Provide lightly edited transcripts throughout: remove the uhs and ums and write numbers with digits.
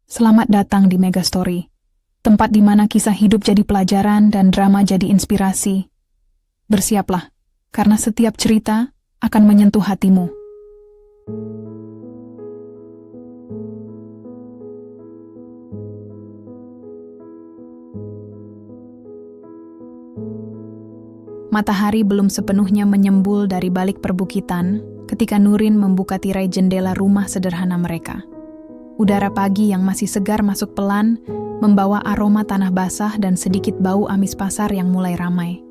Selamat datang di Megastory, tempat di mana kisah hidup jadi pelajaran dan drama jadi inspirasi. Bersiaplah, karena setiap cerita akan menyentuh hatimu. Matahari belum sepenuhnya menyembul dari balik perbukitan ketika Nurin membuka tirai jendela rumah sederhana mereka. Udara pagi yang masih segar masuk pelan, membawa aroma tanah basah dan sedikit bau amis pasar yang mulai ramai.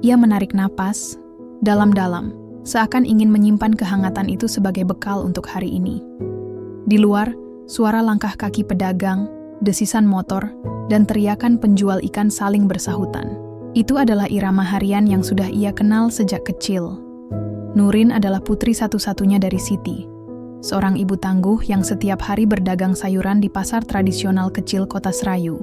Ia menarik napas, dalam-dalam, seakan ingin menyimpan kehangatan itu sebagai bekal untuk hari ini. Di luar, suara langkah kaki pedagang, desisan motor, dan teriakan penjual ikan saling bersahutan. Itu adalah irama harian yang sudah ia kenal sejak kecil. Nurin adalah putri satu-satunya dari Siti, seorang ibu tangguh yang setiap hari berdagang sayuran di pasar tradisional kecil kota Serayu.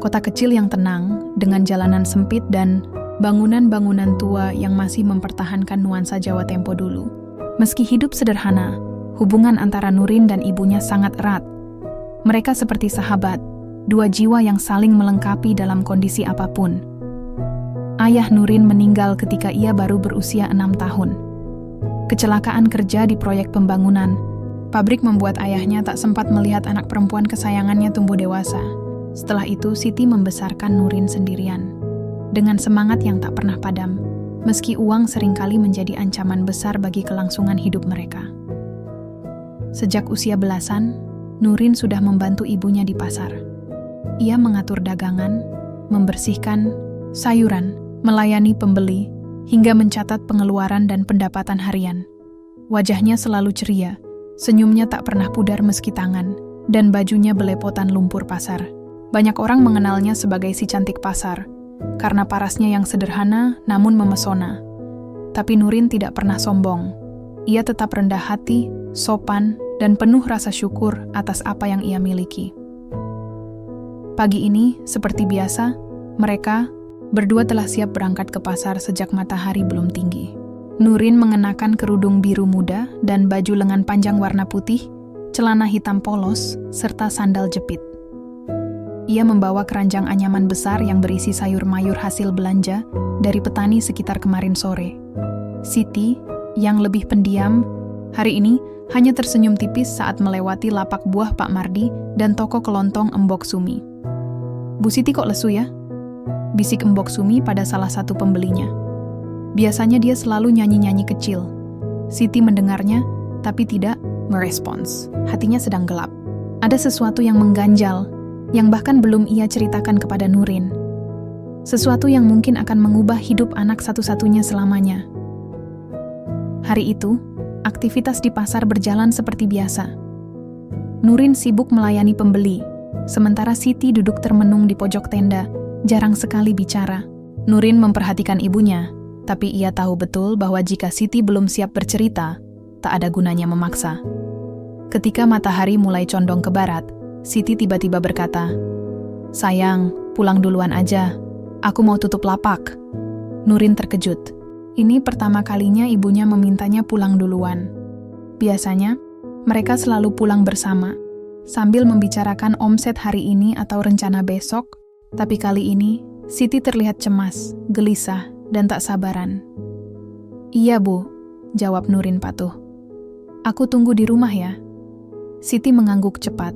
Kota kecil yang tenang, dengan jalanan sempit dan bangunan-bangunan tua yang masih mempertahankan nuansa Jawa Tempo dulu. Meski hidup sederhana, hubungan antara Nurin dan ibunya sangat erat. Mereka seperti sahabat, dua jiwa yang saling melengkapi dalam kondisi apapun. Ayah Nurin meninggal ketika ia baru berusia 6 tahun. Kecelakaan kerja di proyek pembangunan. Pabrik membuat ayahnya tak sempat melihat anak perempuan kesayangannya tumbuh dewasa. Setelah itu, Siti membesarkan Nurin sendirian. Dengan semangat yang tak pernah padam, meski uang seringkali menjadi ancaman besar bagi kelangsungan hidup mereka. Sejak usia belasan, Nurin sudah membantu ibunya di pasar. Ia mengatur dagangan, membersihkan sayuran, melayani pembeli, hingga mencatat pengeluaran dan pendapatan harian. Wajahnya selalu ceria, senyumnya tak pernah pudar meski tangan, dan bajunya belepotan lumpur pasar. Banyak orang mengenalnya sebagai si cantik pasar, karena parasnya yang sederhana namun memesona. Tapi Nurin tidak pernah sombong. Ia tetap rendah hati, sopan, dan penuh rasa syukur atas apa yang ia miliki. Pagi ini, seperti biasa, mereka berdua telah siap berangkat ke pasar sejak matahari belum tinggi. Nurin mengenakan kerudung biru muda dan baju lengan panjang warna putih, celana hitam polos, serta sandal jepit. Ia membawa keranjang anyaman besar yang berisi sayur mayur hasil belanja dari petani sekitar kemarin sore. Siti, yang lebih pendiam, hari ini hanya tersenyum tipis saat melewati lapak buah Pak Mardi dan toko kelontong Embok Sumi. "Bu Siti kok lesu ya?" bisik Embok Sumi pada salah satu pembelinya. Biasanya dia selalu nyanyi-nyanyi kecil. Siti mendengarnya, tapi tidak merespons. Hatinya sedang gelap. Ada sesuatu yang mengganjal, yang bahkan belum ia ceritakan kepada Nurin. Sesuatu yang mungkin akan mengubah hidup anak satu-satunya selamanya. Hari itu, aktivitas di pasar berjalan seperti biasa. Nurin sibuk melayani pembeli, sementara Siti duduk termenung di pojok tenda, jarang sekali bicara. Nurin memperhatikan ibunya, tapi ia tahu betul bahwa jika Siti belum siap bercerita, tak ada gunanya memaksa. Ketika matahari mulai condong ke barat, Siti tiba-tiba berkata, "Sayang, pulang duluan aja. Aku mau tutup lapak." Nurin terkejut. Ini pertama kalinya ibunya memintanya pulang duluan. Biasanya, mereka selalu pulang bersama, sambil membicarakan omset hari ini atau rencana besok. Tapi kali ini, Siti terlihat cemas, gelisah, dan tak sabaran. "Iya, Bu," jawab Nurin patuh. "Aku tunggu di rumah ya." Siti mengangguk cepat.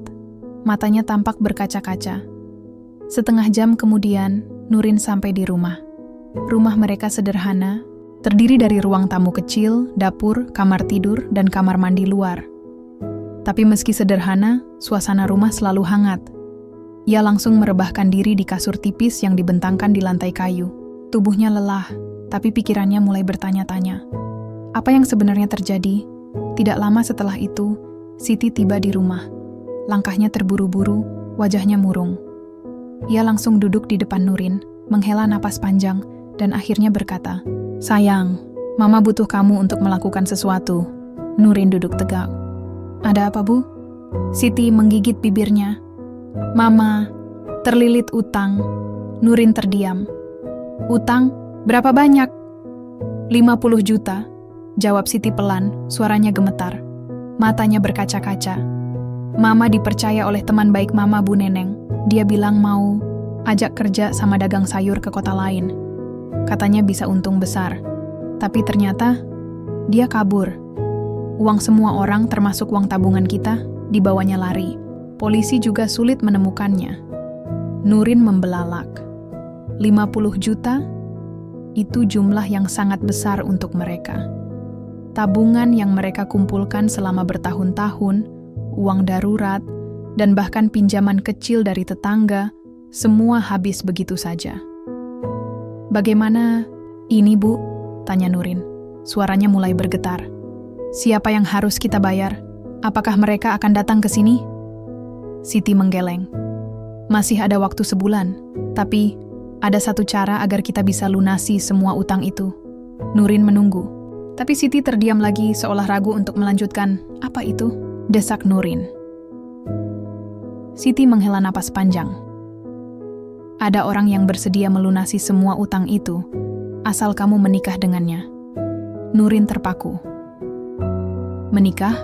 Matanya tampak berkaca-kaca. Setengah jam kemudian, Nurin sampai di rumah. Rumah mereka sederhana, terdiri dari ruang tamu kecil, dapur, kamar tidur, dan kamar mandi luar. Tapi meski sederhana, suasana rumah selalu hangat. Ia langsung merebahkan diri di kasur tipis yang dibentangkan di lantai kayu. Tubuhnya lelah, tapi pikirannya mulai bertanya-tanya. Apa yang sebenarnya terjadi? Tidak lama setelah itu, Siti tiba di rumah. Langkahnya terburu-buru, wajahnya murung. Ia langsung duduk di depan Nurin, menghela napas panjang, dan akhirnya berkata, "Sayang, Mama butuh kamu untuk melakukan sesuatu." Nurin duduk tegak. "Ada apa, Bu?" Siti menggigit bibirnya. "Mama, terlilit utang." Nurin terdiam. "Utang? Berapa banyak?" 50 juta, jawab Siti pelan, suaranya gemetar. Matanya berkaca-kaca. Mama dipercaya oleh teman baik Mama, Bu Neneng. Dia bilang mau ajak kerja sama dagang sayur ke kota lain. Katanya bisa untung besar. Tapi ternyata dia kabur. Uang semua orang termasuk uang tabungan kita dibawanya lari. Polisi juga sulit menemukannya. Nurin membelalak. 50 juta? Itu jumlah yang sangat besar untuk mereka. Tabungan yang mereka kumpulkan selama bertahun-tahun, uang darurat, dan bahkan pinjaman kecil dari tetangga, semua habis begitu saja. "Bagaimana ini, Bu?" tanya Nurin. Suaranya mulai bergetar. "Siapa yang harus kita bayar? Apakah mereka akan datang ke sini?" Siti menggeleng. "Masih ada waktu sebulan, tapi ada satu cara agar kita bisa lunasi semua utang itu." Nurin menunggu. Tapi Siti terdiam lagi seolah ragu untuk melanjutkan. "Apa itu?" desak Nurin. Siti menghela napas panjang. "Ada orang yang bersedia melunasi semua utang itu, asal kamu menikah dengannya." Nurin terpaku. "Menikah?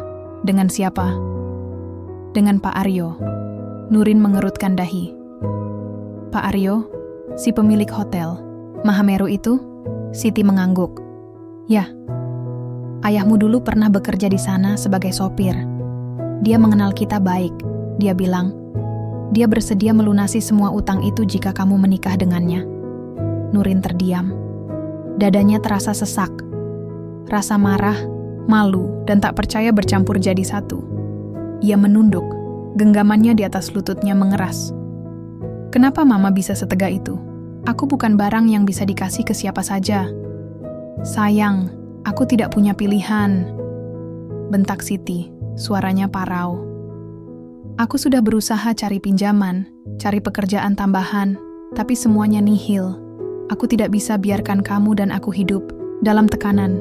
Dengan siapa?" "Dengan Pak Aryo." Nurin mengerutkan dahi. "Pak Aryo? Si pemilik hotel Mahameru itu?" Siti mengangguk. "Ya. Ayahmu dulu pernah bekerja di sana sebagai sopir. Dia mengenal kita baik. Dia bilang, dia bersedia melunasi semua utang itu jika kamu menikah dengannya." Nurin terdiam. Dadanya terasa sesak. Rasa marah, malu, dan tak percaya bercampur jadi satu. Ia menunduk, genggamannya di atas lututnya mengeras. "Kenapa Mama bisa setega itu? Aku bukan barang yang bisa dikasih ke siapa saja." "Sayang, aku tidak punya pilihan," bentak Siti, suaranya parau. "Aku sudah berusaha cari pinjaman, cari pekerjaan tambahan, tapi semuanya nihil. Aku tidak bisa biarkan kamu dan aku hidup dalam tekanan,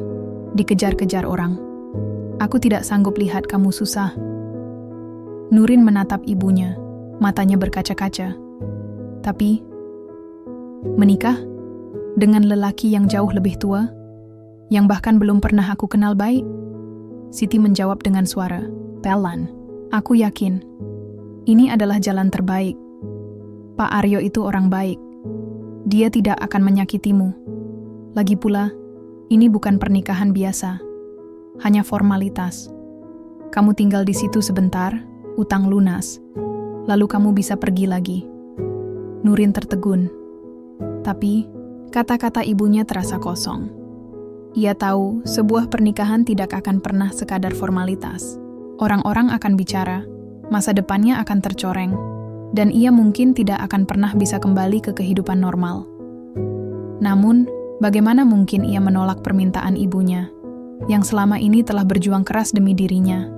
dikejar-kejar orang. Aku tidak sanggup lihat kamu susah." Nurin menatap ibunya, matanya berkaca-kaca. "Tapi, menikah? Dengan lelaki yang jauh lebih tua? Yang bahkan belum pernah aku kenal baik?" Siti menjawab dengan suara pelan. "Aku yakin ini adalah jalan terbaik. Pak Aryo itu orang baik. Dia tidak akan menyakitimu. Lagi pula, ini bukan pernikahan biasa. Hanya formalitas. Kamu tinggal di situ sebentar, utang lunas. Lalu kamu bisa pergi lagi." Nurin tertegun. Tapi, kata-kata ibunya terasa kosong. Ia tahu sebuah pernikahan tidak akan pernah sekadar formalitas. Orang-orang akan bicara, masa depannya akan tercoreng, dan ia mungkin tidak akan pernah bisa kembali ke kehidupan normal. Namun, bagaimana mungkin ia menolak permintaan ibunya, yang selama ini telah berjuang keras demi dirinya?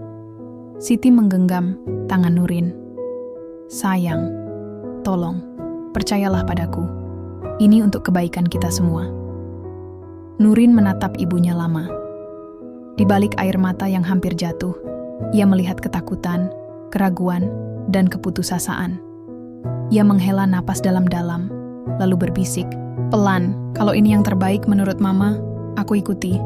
Siti menggenggam tangan Nurin. "Sayang, tolong, percayalah padaku. Ini untuk kebaikan kita semua." Nurin menatap ibunya lama. Di balik air mata yang hampir jatuh, ia melihat ketakutan, keraguan, dan keputusasaan. Ia menghela napas dalam-dalam, lalu berbisik, "Pelan, kalau ini yang terbaik menurut Mama, aku ikuti."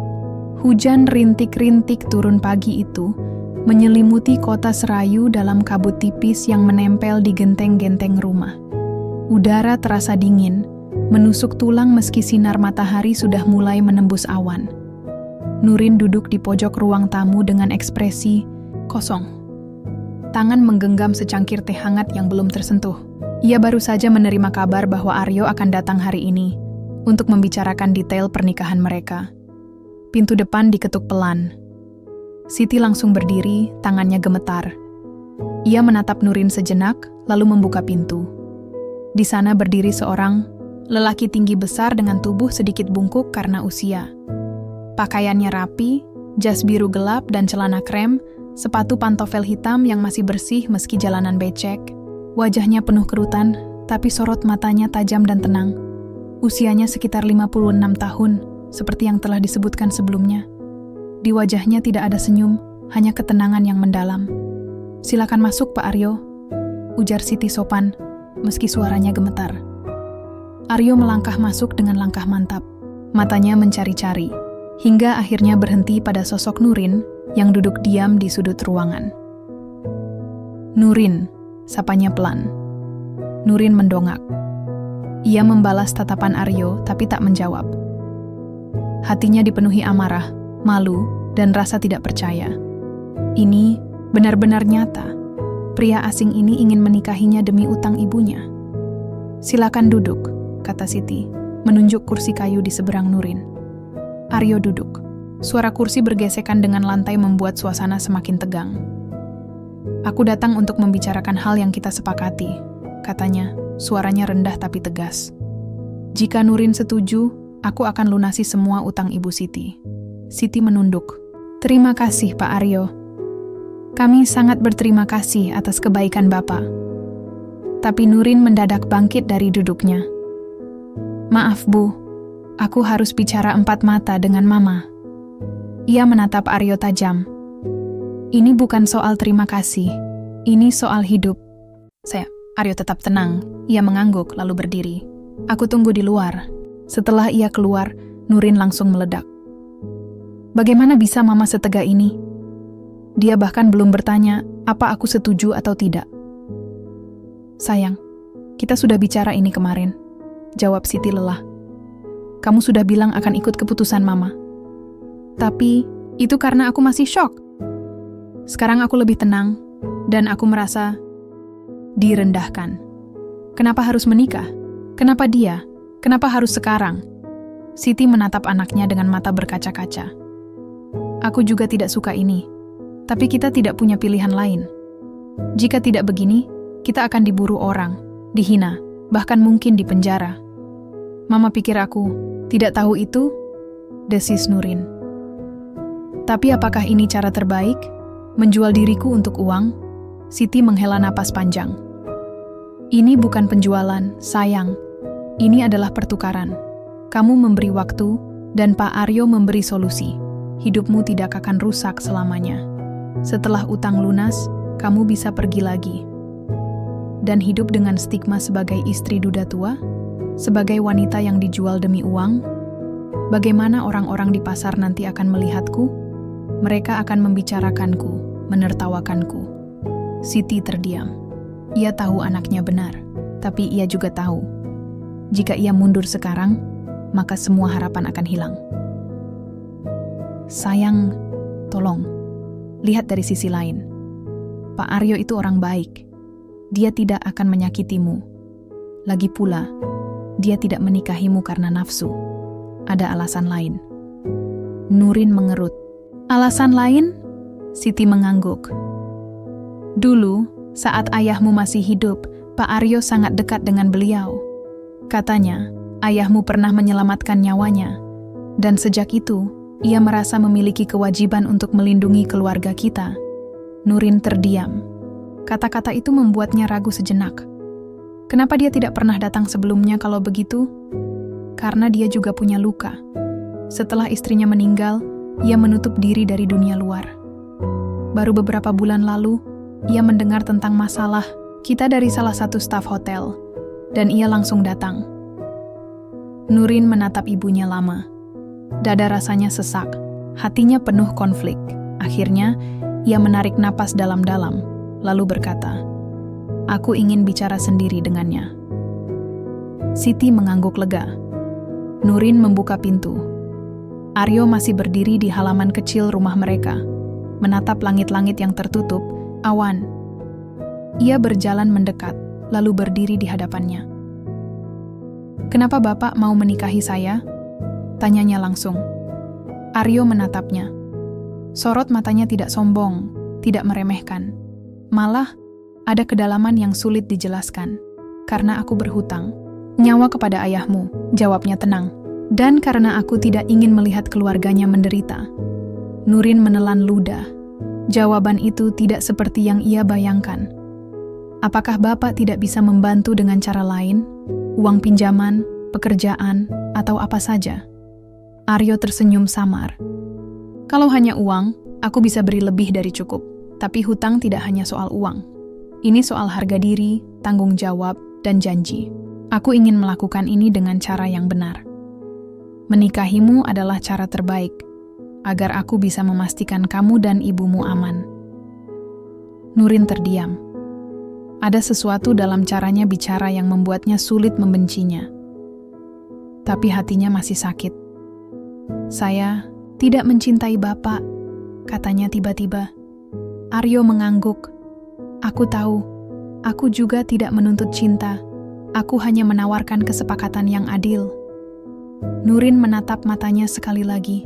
Hujan rintik-rintik turun pagi itu, menyelimuti kota Serayu dalam kabut tipis yang menempel di genteng-genteng rumah. Udara terasa dingin, menusuk tulang meski sinar matahari sudah mulai menembus awan. Nurin duduk di pojok ruang tamu dengan ekspresi kosong. Tangan menggenggam secangkir teh hangat yang belum tersentuh. Ia baru saja menerima kabar bahwa Aryo akan datang hari ini untuk membicarakan detail pernikahan mereka. Pintu depan diketuk pelan. Siti langsung berdiri, tangannya gemetar. Ia menatap Nurin sejenak, lalu membuka pintu. Di sana berdiri seorang lelaki tinggi besar dengan tubuh sedikit bungkuk karena usia. Pakaiannya rapi, jas biru gelap dan celana krem, sepatu pantofel hitam yang masih bersih meski jalanan becek. Wajahnya penuh kerutan, tapi sorot matanya tajam dan tenang. Usianya sekitar 56 tahun, seperti yang telah disebutkan sebelumnya. Di wajahnya tidak ada senyum, hanya ketenangan yang mendalam. "Silakan masuk, Pak Aryo," ujar Siti sopan, meski suaranya gemetar. Aryo melangkah masuk dengan langkah mantap. Matanya mencari-cari, hingga akhirnya berhenti pada sosok Nurin yang duduk diam di sudut ruangan. Nurin, sapanya pelan. Nurin mendongak. Ia membalas tatapan Aryo tapi tak menjawab. Hatinya dipenuhi amarah, malu, dan rasa tidak percaya. Ini benar-benar nyata. Pria asing ini ingin menikahinya demi utang ibunya. Silakan duduk, kata Siti, menunjuk kursi kayu di seberang Nurin. Aryo duduk. Suara kursi bergesekan dengan lantai membuat suasana semakin tegang. Aku datang untuk membicarakan hal yang kita sepakati, katanya, suaranya rendah tapi tegas. Jika Nurin setuju, aku akan lunasi semua utang Ibu Siti. Siti menunduk. Terima kasih, Pak Aryo. Kami sangat berterima kasih atas kebaikan Bapak. Tapi Nurin mendadak bangkit dari duduknya. Maaf, Bu. Aku harus bicara empat mata dengan Mama. Ia menatap Aryo tajam. Ini bukan soal terima kasih. Ini soal hidup. Aryo tetap tenang. Ia mengangguk lalu berdiri. Aku tunggu di luar. Setelah ia keluar, Nurin langsung meledak. Bagaimana bisa Mama setega ini? Dia bahkan belum bertanya apa aku setuju atau tidak. Sayang, kita sudah bicara ini kemarin. Jawab Siti lelah. Kamu sudah bilang akan ikut keputusan Mama. Tapi, itu karena aku masih shock. Sekarang aku lebih tenang, dan aku merasa direndahkan. Kenapa harus menikah? Kenapa dia? Kenapa harus sekarang? Siti menatap anaknya dengan mata berkaca-kaca. Aku juga tidak suka ini, tapi kita tidak punya pilihan lain. Jika tidak begini, kita akan diburu orang, dihina, bahkan mungkin dipenjara. Mama pikir aku tidak tahu itu, desis Nurin. Tapi apakah ini cara terbaik? Menjual diriku untuk uang? Siti menghela napas panjang. Ini bukan penjualan, sayang. Ini adalah pertukaran. Kamu memberi waktu, dan Pak Aryo memberi solusi. Hidupmu tidak akan rusak selamanya. Setelah utang lunas, kamu bisa pergi lagi. Dan hidup dengan stigma sebagai istri duda tua? Sebagai wanita yang dijual demi uang? Bagaimana orang-orang di pasar nanti akan melihatku? Mereka akan membicarakanku, menertawakanku. Siti terdiam. Ia tahu anaknya benar, tapi ia juga tahu, jika ia mundur sekarang, maka semua harapan akan hilang. Sayang, tolong, lihat dari sisi lain. Pak Aryo itu orang baik. Dia tidak akan menyakitimu. Lagi pula, dia tidak menikahimu karena nafsu. Ada alasan lain. Nurin mengerut. Alasan lain? Siti mengangguk. Dulu, saat ayahmu masih hidup, Pak Aryo sangat dekat dengan beliau. Katanya, ayahmu pernah menyelamatkan nyawanya. Dan sejak itu, ia merasa memiliki kewajiban untuk melindungi keluarga kita. Nurin terdiam. Kata-kata itu membuatnya ragu sejenak. Kenapa dia tidak pernah datang sebelumnya kalau begitu? Karena dia juga punya luka. Setelah istrinya meninggal, ia menutup diri dari dunia luar. Baru beberapa bulan lalu, ia mendengar tentang masalah kita dari salah satu staf hotel, dan ia langsung datang. Nurin menatap ibunya lama. Dada rasanya sesak, hatinya penuh konflik. Akhirnya, ia menarik napas dalam-dalam, lalu berkata, "Aku ingin bicara sendiri dengannya." Siti mengangguk lega. Nurin membuka pintu. Aryo masih berdiri di halaman kecil rumah mereka, menatap langit-langit yang tertutup, awan. Ia berjalan mendekat, lalu berdiri di hadapannya. "Kenapa Bapak mau menikahi saya?" tanyanya langsung. Aryo menatapnya. Sorot matanya tidak sombong, tidak meremehkan. Malah, ada kedalaman yang sulit dijelaskan. "Karena aku berhutang. Nyawa kepada ayahmu," jawabnya tenang. "Dan karena aku tidak ingin melihat keluarganya menderita." Nurin menelan ludah. Jawaban itu tidak seperti yang ia bayangkan. Apakah Bapak tidak bisa membantu dengan cara lain? Uang pinjaman, pekerjaan, atau apa saja? Aryo tersenyum samar. "Kalau hanya uang, aku bisa beri lebih dari cukup. Tapi hutang tidak hanya soal uang. Ini soal harga diri, tanggung jawab, dan janji. Aku ingin melakukan ini dengan cara yang benar. Menikahimu adalah cara terbaik, agar aku bisa memastikan kamu dan ibumu aman." Nurin terdiam. Ada sesuatu dalam caranya bicara yang membuatnya sulit membencinya. Tapi hatinya masih sakit. "Saya tidak mencintai Bapak," katanya tiba-tiba. Aryo mengangguk. "Aku tahu, aku juga tidak menuntut cinta. Aku hanya menawarkan kesepakatan yang adil." Nurin menatap matanya sekali lagi.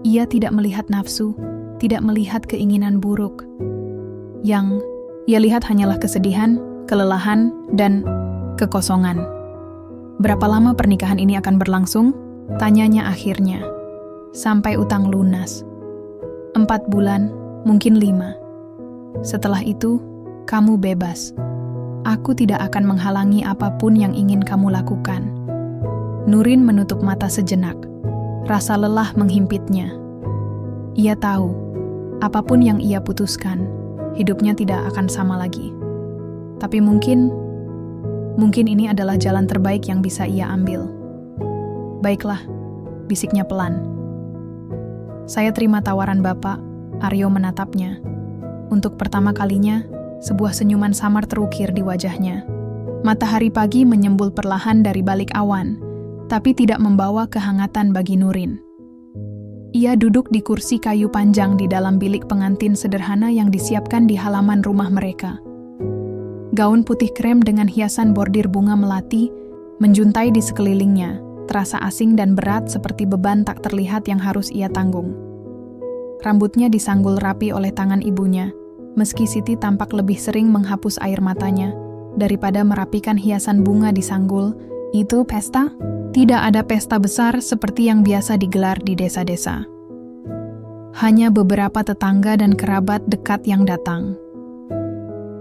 Ia tidak melihat nafsu, tidak melihat keinginan buruk. Yang ia lihat hanyalah kesedihan, kelelahan, dan kekosongan. "Berapa lama pernikahan ini akan berlangsung?" tanyanya akhirnya. "Sampai utang lunas. 4 bulan, mungkin 5. Setelah itu, kamu bebas. Aku tidak akan menghalangi apapun yang ingin kamu lakukan." Nurin menutup mata sejenak. Rasa lelah menghimpitnya. Ia tahu, apapun yang ia putuskan, hidupnya tidak akan sama lagi. Tapi mungkin ini adalah jalan terbaik yang bisa ia ambil. "Baiklah," bisiknya pelan. "Saya terima tawaran Bapak." Aryo menatapnya. Untuk pertama kalinya, sebuah senyuman samar terukir di wajahnya. Matahari pagi menyembul perlahan dari balik awan, tapi tidak membawa kehangatan bagi Nurin. Ia duduk di kursi kayu panjang di dalam bilik pengantin sederhana yang disiapkan di halaman rumah mereka. Gaun putih krem dengan hiasan bordir bunga melati menjuntai di sekelilingnya, terasa asing dan berat seperti beban tak terlihat yang harus ia tanggung. Rambutnya disanggul rapi oleh tangan ibunya, meski Siti tampak lebih sering menghapus air matanya daripada merapikan hiasan bunga di sanggul. "Itu pesta?" Tidak ada pesta besar seperti yang biasa digelar di desa-desa. Hanya beberapa tetangga dan kerabat dekat yang datang.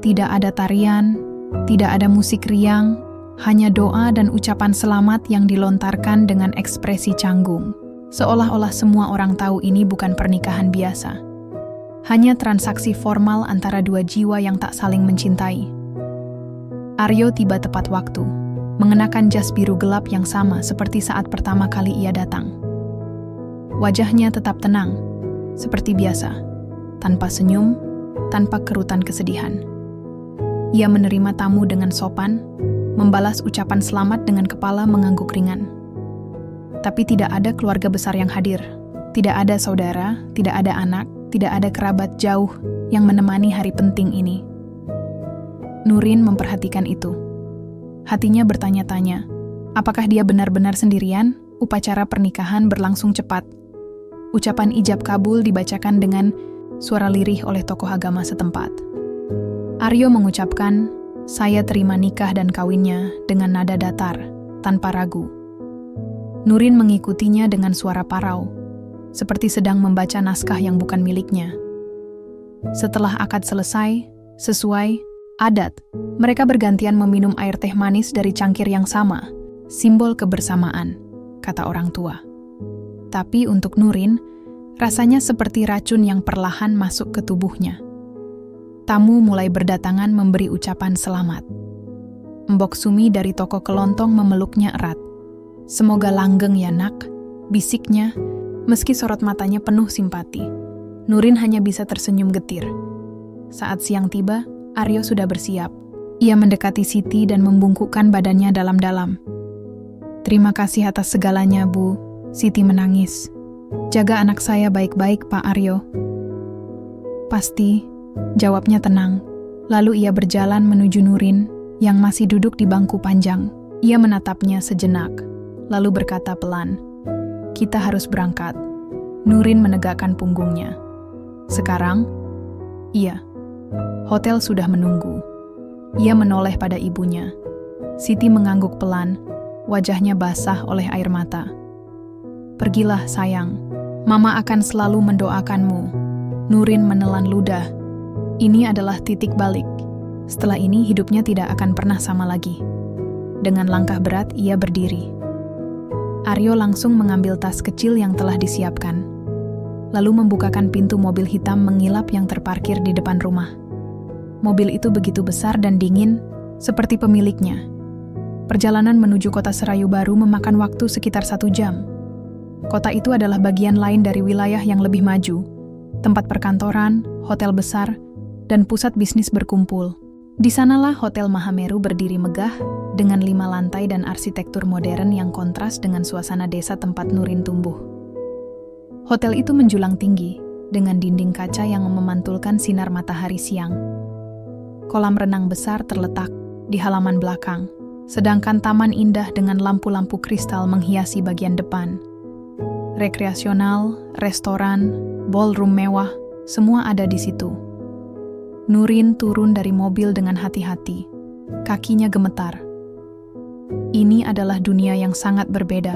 Tidak ada tarian, tidak ada musik riang, hanya doa dan ucapan selamat yang dilontarkan dengan ekspresi canggung. Seolah-olah semua orang tahu ini bukan pernikahan biasa. Hanya transaksi formal antara dua jiwa yang tak saling mencintai. Aryo tiba tepat waktu, mengenakan jas biru gelap yang sama seperti saat pertama kali ia datang. Wajahnya tetap tenang, seperti biasa, tanpa senyum, tanpa kerutan kesedihan. Ia menerima tamu dengan sopan, membalas ucapan selamat dengan kepala mengangguk ringan. Tapi tidak ada keluarga besar yang hadir, tidak ada saudara, tidak ada anak, tidak ada kerabat jauh yang menemani hari penting ini. Nurin memperhatikan itu. Hatinya bertanya-tanya, apakah dia benar-benar sendirian? Upacara pernikahan berlangsung cepat. Ucapan ijab kabul dibacakan dengan suara lirih oleh tokoh agama setempat. Aryo mengucapkan, "Saya terima nikah dan kawinnya," dengan nada datar, tanpa ragu. Nurin mengikutinya dengan suara parau, seperti sedang membaca naskah yang bukan miliknya. Setelah akad selesai, sesuai adat, mereka bergantian meminum air teh manis dari cangkir yang sama, simbol kebersamaan, kata orang tua. Tapi untuk Nurin, rasanya seperti racun yang perlahan masuk ke tubuhnya. Tamu mulai berdatangan memberi ucapan selamat. Mbok Sumi dari toko kelontong memeluknya erat. "Semoga langgeng ya nak," bisiknya, meski sorot matanya penuh simpati. Nurin hanya bisa tersenyum getir. Saat siang tiba, Aryo sudah bersiap. Ia mendekati Siti dan membungkukkan badannya dalam-dalam. "Terima kasih atas segalanya, Bu." Siti menangis. "Jaga anak saya baik-baik, Pak Aryo." "Pasti," jawabnya tenang. Lalu ia berjalan menuju Nurin yang masih duduk di bangku panjang. Ia menatapnya sejenak, lalu berkata pelan, "Kita harus berangkat." Nurin menegakkan punggungnya. "Sekarang?" "Iya." Hotel sudah menunggu. Ia menoleh pada ibunya. Siti mengangguk pelan, wajahnya basah oleh air mata. "Pergilah sayang, Mama akan selalu mendoakanmu." Nurin menelan ludah. Ini adalah titik balik. Setelah ini hidupnya tidak akan pernah sama lagi. Dengan langkah berat ia berdiri. Aryo langsung mengambil tas kecil yang telah disiapkan, lalu membukakan pintu mobil hitam mengilap yang terparkir di depan rumah. Mobil itu begitu besar dan dingin, seperti pemiliknya. Perjalanan menuju kota Serayu Baru memakan waktu sekitar 1 jam. Kota itu adalah bagian lain dari wilayah yang lebih maju, tempat perkantoran, hotel besar, dan pusat bisnis berkumpul. Di sanalah Hotel Mahameru berdiri megah dengan 5 lantai dan arsitektur modern yang kontras dengan suasana desa tempat Nurin tumbuh. Hotel itu menjulang tinggi dengan dinding kaca yang memantulkan sinar matahari siang. Kolam renang besar terletak di halaman belakang, sedangkan taman indah dengan lampu-lampu kristal menghiasi bagian depan. Rekreasional, restoran, ballroom mewah, semua ada di situ. Nurin turun dari mobil dengan hati-hati. Kakinya gemetar. Ini adalah dunia yang sangat berbeda.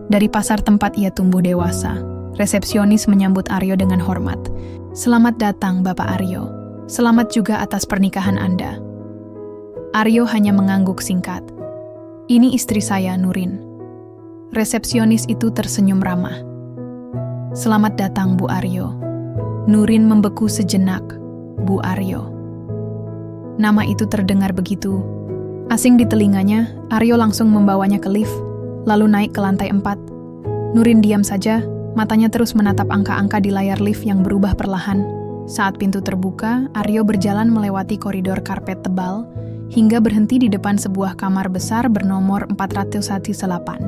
Dari pasar tempat ia tumbuh dewasa, resepsionis menyambut Aryo dengan hormat. "Selamat datang, Bapak Aryo. Selamat juga atas pernikahan Anda." Aryo hanya mengangguk singkat. "Ini istri saya, Nurin." Resepsionis itu tersenyum ramah. "Selamat datang, Bu Aryo." Nurin membeku sejenak. "Bu Aryo." Nama itu terdengar begitu asing di telinganya. Aryo langsung membawanya ke lift, lalu naik ke lantai 4. Nurin diam saja, matanya terus menatap angka-angka di layar lift yang berubah perlahan. Saat pintu terbuka, Aryo berjalan melewati koridor karpet tebal, hingga berhenti di depan sebuah kamar besar bernomor 418.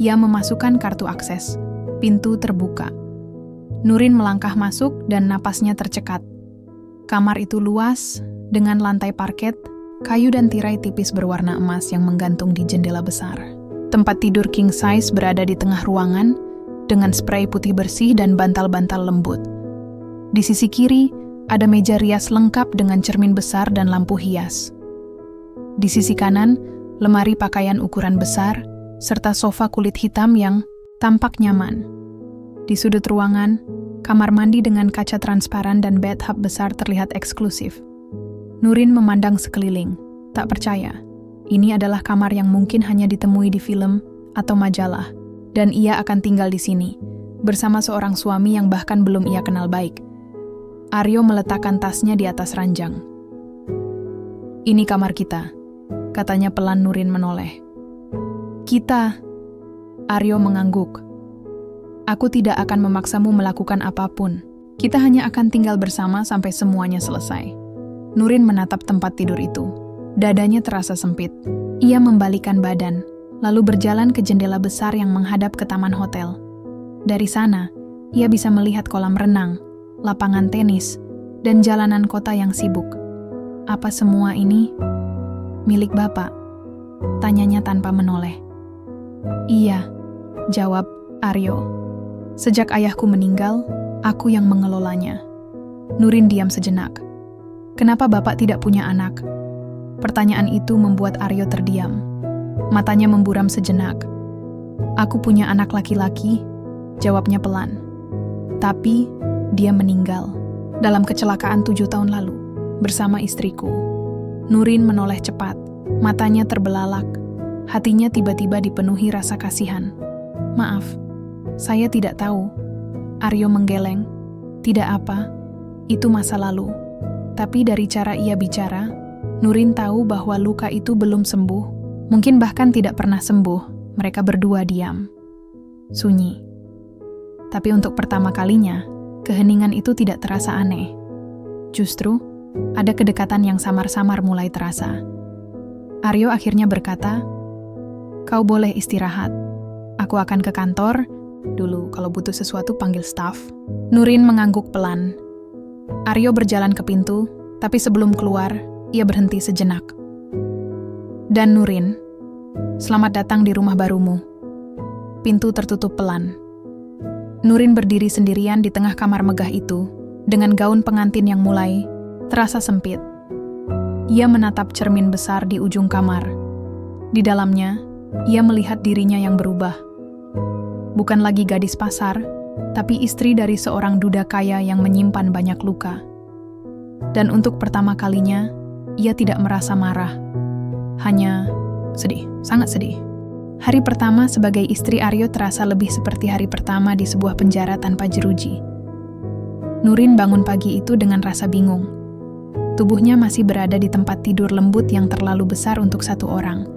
Ia memasukkan kartu akses. Pintu terbuka. Nurin melangkah masuk dan napasnya tercekat. Kamar itu luas, dengan lantai parket, kayu dan tirai tipis berwarna emas yang menggantung di jendela besar. Tempat tidur king size berada di tengah ruangan, dengan spray putih bersih dan bantal-bantal lembut. Di sisi kiri, ada meja rias lengkap dengan cermin besar dan lampu hias. Di sisi kanan, lemari pakaian ukuran besar, serta sofa kulit hitam yang tampak nyaman. Di sudut ruangan, kamar mandi dengan kaca transparan dan bathtub besar terlihat eksklusif. Nurin memandang sekeliling, tak percaya. Ini adalah kamar yang mungkin hanya ditemui di film atau majalah, dan ia akan tinggal di sini, bersama seorang suami yang bahkan belum ia kenal baik. Aryo meletakkan tasnya di atas ranjang. "Ini kamar kita," katanya pelan. Nurin menoleh. "Kita?" Aryo mengangguk. "Aku tidak akan memaksamu melakukan apapun. Kita hanya akan tinggal bersama sampai semuanya selesai." Nurin menatap tempat tidur itu. Dadanya terasa sempit. Ia membalikkan badan, lalu berjalan ke jendela besar yang menghadap ke taman hotel. Dari sana, ia bisa melihat kolam renang, lapangan tenis, dan jalanan kota yang sibuk. "Apa semua ini milik Bapak?" tanyanya tanpa menoleh. "Iya," jawab Aryo. "Sejak ayahku meninggal, aku yang mengelolanya." Nurin diam sejenak. "Kenapa Bapak tidak punya anak?" Pertanyaan itu membuat Aryo terdiam. Matanya memburam sejenak. "Aku punya anak laki-laki," jawabnya pelan. "Tapi dia meninggal dalam kecelakaan 7 tahun lalu bersama istriku." Nurin menoleh cepat. Matanya terbelalak. Hatinya tiba-tiba dipenuhi rasa kasihan. "Maaf, saya tidak tahu." Aryo menggeleng. "Tidak apa, itu masa lalu." Tapi dari cara ia bicara, Nurin tahu bahwa luka itu belum sembuh, mungkin bahkan tidak pernah sembuh. Mereka berdua diam, sunyi. Tapi untuk pertama kalinya, keheningan itu tidak terasa aneh. Justru, ada kedekatan yang samar-samar mulai terasa. Aryo akhirnya berkata, "Kau boleh istirahat. Aku akan ke kantor dulu, kalau butuh sesuatu panggil staf." Nurin mengangguk pelan. Aryo berjalan ke pintu, tapi sebelum keluar, ia berhenti sejenak. "Dan Nurin, selamat datang di rumah barumu." Pintu tertutup pelan. Nurin berdiri sendirian di tengah kamar megah itu, dengan gaun pengantin yang mulai terasa sempit. Ia menatap cermin besar di ujung kamar. Di dalamnya, ia melihat dirinya yang berubah. Bukan lagi gadis pasar, tapi istri dari seorang duda kaya yang menyimpan banyak luka. Dan untuk pertama kalinya, ia tidak merasa marah. Hanya sedih, sangat sedih. Hari pertama sebagai istri Aryo terasa lebih seperti hari pertama di sebuah penjara tanpa jeruji. Nurin bangun pagi itu dengan rasa bingung. Tubuhnya masih berada di tempat tidur lembut yang terlalu besar untuk satu orang.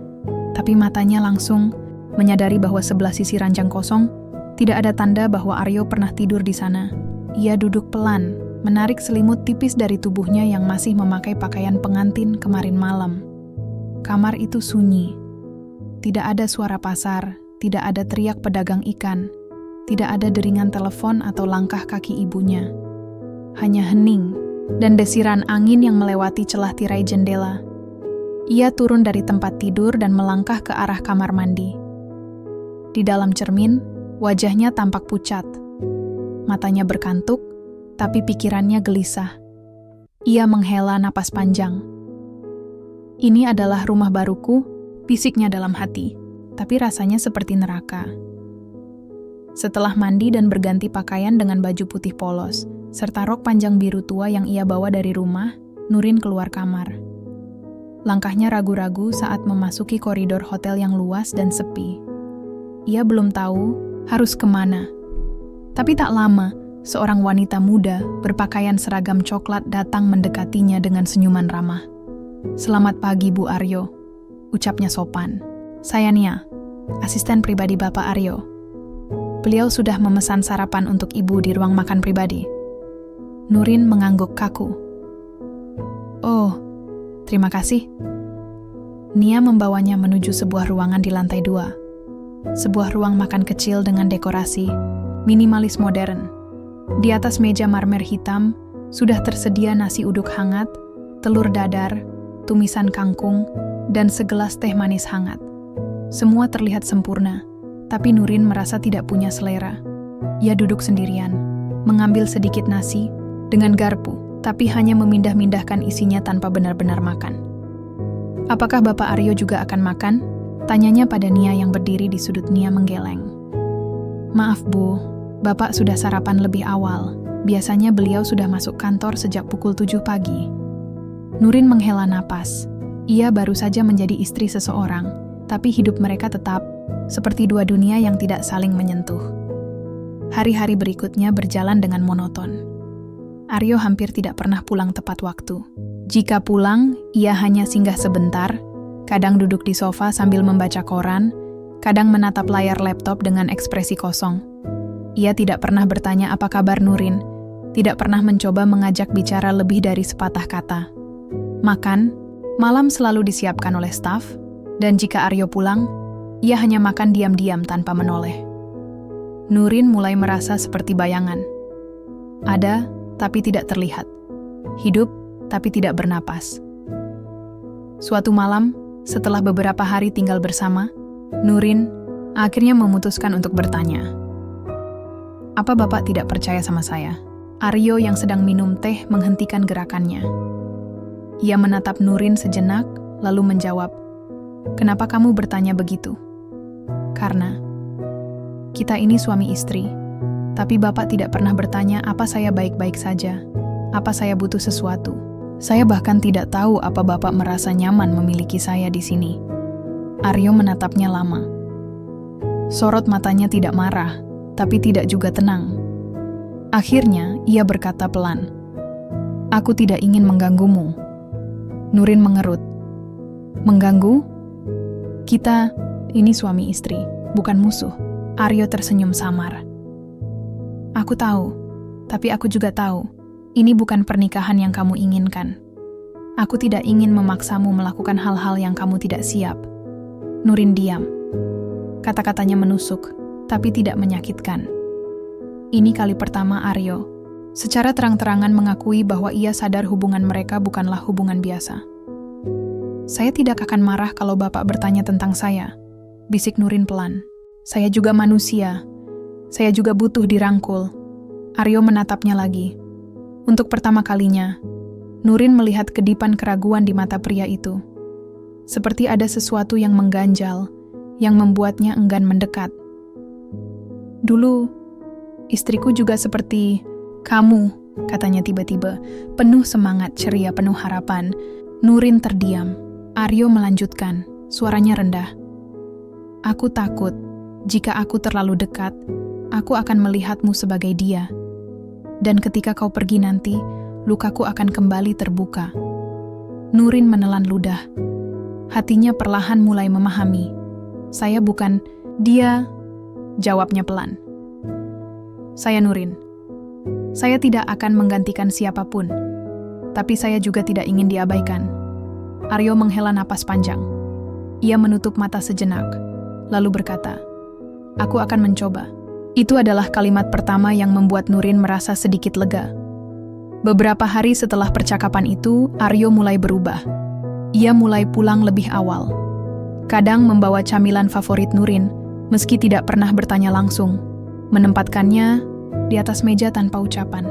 Tapi matanya langsung menyadari bahwa sebelah sisi ranjang kosong, tidak ada tanda bahwa Aryo pernah tidur di sana. Ia duduk pelan, menarik selimut tipis dari tubuhnya yang masih memakai pakaian pengantin kemarin malam. Kamar itu sunyi. Tidak ada suara pasar, tidak ada teriak pedagang ikan, tidak ada deringan telepon atau langkah kaki ibunya. Hanya hening dan desiran angin yang melewati celah tirai jendela. Ia turun dari tempat tidur dan melangkah ke arah kamar mandi. Di dalam cermin, wajahnya tampak pucat. Matanya berkantuk, tapi pikirannya gelisah. Ia menghela napas panjang. Ini adalah rumah baruku, bisiknya dalam hati, tapi rasanya seperti neraka. Setelah mandi dan berganti pakaian dengan baju putih polos, serta rok panjang biru tua yang ia bawa dari rumah, Nurin keluar kamar. Langkahnya ragu-ragu saat memasuki koridor hotel yang luas dan sepi. Ia belum tahu harus kemana. Tapi tak lama, seorang wanita muda berpakaian seragam coklat datang mendekatinya dengan senyuman ramah. "Selamat pagi, Bu Aryo," ucapnya sopan. "Saya Nia, asisten pribadi Bapak Aryo. Beliau sudah memesan sarapan untuk Ibu di ruang makan pribadi." Nurin mengangguk kaku. "Oh, terima kasih." Nia membawanya menuju sebuah ruangan di lantai 2. Sebuah ruang makan kecil dengan dekorasi minimalis modern. Di atas meja marmer hitam, sudah tersedia nasi uduk hangat, telur dadar, tumisan kangkung, dan segelas teh manis hangat. Semua terlihat sempurna, tapi Nurin merasa tidak punya selera. Ia duduk sendirian, mengambil sedikit nasi, dengan garpu, tapi hanya memindah-mindahkan isinya tanpa benar-benar makan. "Apakah Bapak Aryo juga akan makan?" tanyanya pada Nia yang berdiri di sudut. Nia menggeleng. "Maaf Bu, Bapak sudah sarapan lebih awal. Biasanya beliau sudah masuk kantor sejak pukul 7 pagi. Nurin menghela napas. Ia baru saja menjadi istri seseorang, tapi hidup mereka tetap seperti dua dunia yang tidak saling menyentuh. Hari-hari berikutnya berjalan dengan monoton. Aryo hampir tidak pernah pulang tepat waktu. Jika pulang, ia hanya singgah sebentar, kadang duduk di sofa sambil membaca koran, kadang menatap layar laptop dengan ekspresi kosong. Ia tidak pernah bertanya apa kabar Nurin, tidak pernah mencoba mengajak bicara lebih dari sepatah kata. Makan, malam selalu disiapkan oleh staf, dan jika Aryo pulang, ia hanya makan diam-diam tanpa menoleh. Nurin mulai merasa seperti bayangan. Ada, tapi tidak terlihat. Hidup, tapi tidak bernapas. Suatu malam, setelah beberapa hari tinggal bersama, Nurin akhirnya memutuskan untuk bertanya. "Apa Bapak tidak percaya sama saya?" Aryo yang sedang minum teh menghentikan gerakannya. Ia menatap Nurin sejenak, lalu menjawab, "Kenapa kamu bertanya begitu?" "Karena kita ini suami istri, tapi Bapak tidak pernah bertanya apa saya baik-baik saja, apa saya butuh sesuatu. Saya bahkan tidak tahu apa Bapak merasa nyaman memiliki saya di sini." Aryo menatapnya lama. Sorot matanya tidak marah, tapi tidak juga tenang. Akhirnya, ia berkata pelan, "Aku tidak ingin mengganggumu." Nurin mengerut. "Mengganggu? Kita ini suami istri, bukan musuh." Aryo tersenyum samar. "Aku tahu, tapi aku juga tahu, ini bukan pernikahan yang kamu inginkan. Aku tidak ingin memaksamu melakukan hal-hal yang kamu tidak siap." Nurin diam. Kata-katanya menusuk, tapi tidak menyakitkan. Ini kali pertama Aryo secara terang-terangan mengakui bahwa ia sadar hubungan mereka bukanlah hubungan biasa. "Saya tidak akan marah kalau Bapak bertanya tentang saya," bisik Nurin pelan. "Saya juga manusia. Saya juga butuh dirangkul." Aryo menatapnya lagi. Untuk pertama kalinya, Nurin melihat kedipan keraguan di mata pria itu. Seperti ada sesuatu yang mengganjal, yang membuatnya enggan mendekat. "Dulu, istriku juga seperti kamu," katanya tiba-tiba, penuh semangat, ceria, penuh harapan. Nurin terdiam. Aryo melanjutkan, suaranya rendah. "Aku takut, jika aku terlalu dekat, aku akan melihatmu sebagai dia. Dan ketika kau pergi nanti, lukaku akan kembali terbuka." Nurin menelan ludah. Hatinya perlahan mulai memahami. "Saya bukan dia," jawabnya pelan. "Saya Nurin. Saya tidak akan menggantikan siapapun, tapi saya juga tidak ingin diabaikan. Aryo menghela napas panjang. Ia menutup mata sejenak, lalu berkata, "Aku akan mencoba." Itu adalah kalimat pertama yang membuat Nurin merasa sedikit lega. Beberapa hari setelah percakapan itu, Aryo mulai berubah. Ia mulai pulang lebih awal. Kadang membawa camilan favorit Nurin, meski tidak pernah bertanya langsung, menempatkannya di atas meja tanpa ucapan.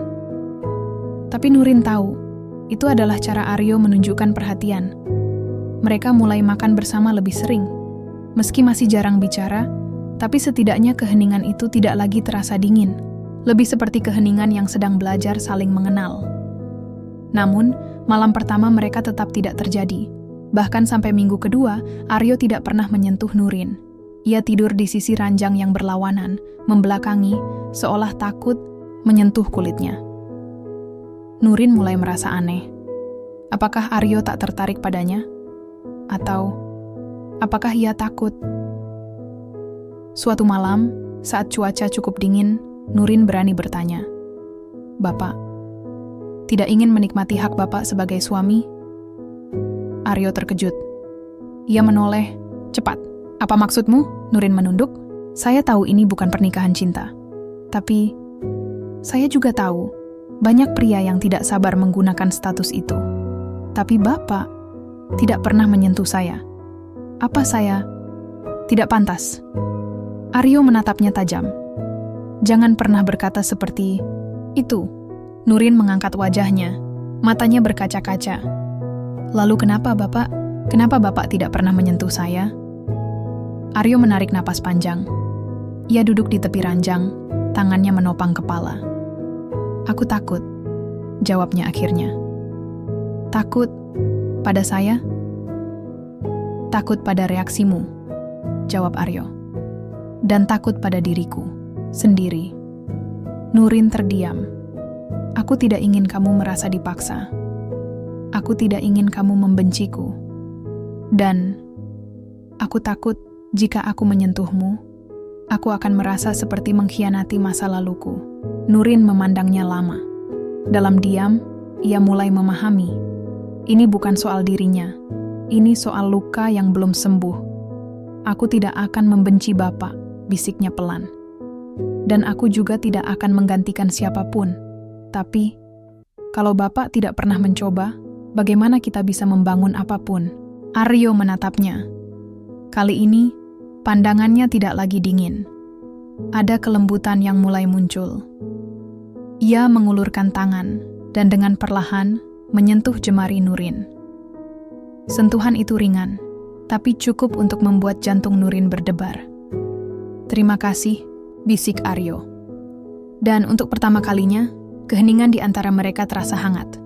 Tapi Nurin tahu, itu adalah cara Aryo menunjukkan perhatian. Mereka mulai makan bersama lebih sering. Meski masih jarang bicara, tapi setidaknya keheningan itu tidak lagi terasa dingin. Lebih seperti keheningan yang sedang belajar saling mengenal. Namun, malam pertama mereka tetap tidak terjadi. Bahkan sampai minggu kedua, Aryo tidak pernah menyentuh Nurin. Ia tidur di sisi ranjang yang berlawanan, membelakangi, seolah takut menyentuh kulitnya. Nurin mulai merasa aneh. Apakah Aryo tak tertarik padanya? Atau apakah ia takut? Suatu malam, saat cuaca cukup dingin, Nurin berani bertanya, "Bapak, tidak ingin menikmati hak Bapak sebagai suami?" Aryo terkejut. Ia menoleh. "Cepat, apa maksudmu?" Nurin menunduk. "Saya tahu ini bukan pernikahan cinta. Tapi, saya juga tahu, banyak pria yang tidak sabar menggunakan status itu. Tapi Bapak tidak pernah menyentuh saya. Apa saya tidak pantas?" Aryo menatapnya tajam. "Jangan pernah berkata seperti itu." Nurin mengangkat wajahnya. Matanya berkaca-kaca. "Lalu kenapa Bapak? Kenapa Bapak tidak pernah menyentuh saya?" Aryo menarik napas panjang. Ia duduk di tepi ranjang, tangannya menopang kepala. "Aku takut," jawabnya akhirnya. "Takut pada saya?" "Takut pada reaksimu," jawab Aryo. "Dan takut pada diriku sendiri." Nurin terdiam. "Aku tidak ingin kamu merasa dipaksa. Aku tidak ingin kamu membenciku. Dan aku takut jika aku menyentuhmu, aku akan merasa seperti mengkhianati masa laluku." Nurin memandangnya lama. Dalam diam, ia mulai memahami. Ini bukan soal dirinya. Ini soal luka yang belum sembuh. "Aku tidak akan membenci Bapak," bisiknya pelan. "Dan aku juga tidak akan menggantikan siapapun. Tapi, kalau Bapak tidak pernah mencoba, bagaimana kita bisa membangun apapun?" Aryo menatapnya. Kali ini, pandangannya tidak lagi dingin. Ada kelembutan yang mulai muncul. Ia mengulurkan tangan, dan dengan perlahan, menyentuh jemari Nurin. Sentuhan itu ringan, tapi cukup untuk membuat jantung Nurin berdebar. "Terima kasih," bisik Aryo. Dan untuk pertama kalinya, keheningan di antara mereka terasa hangat.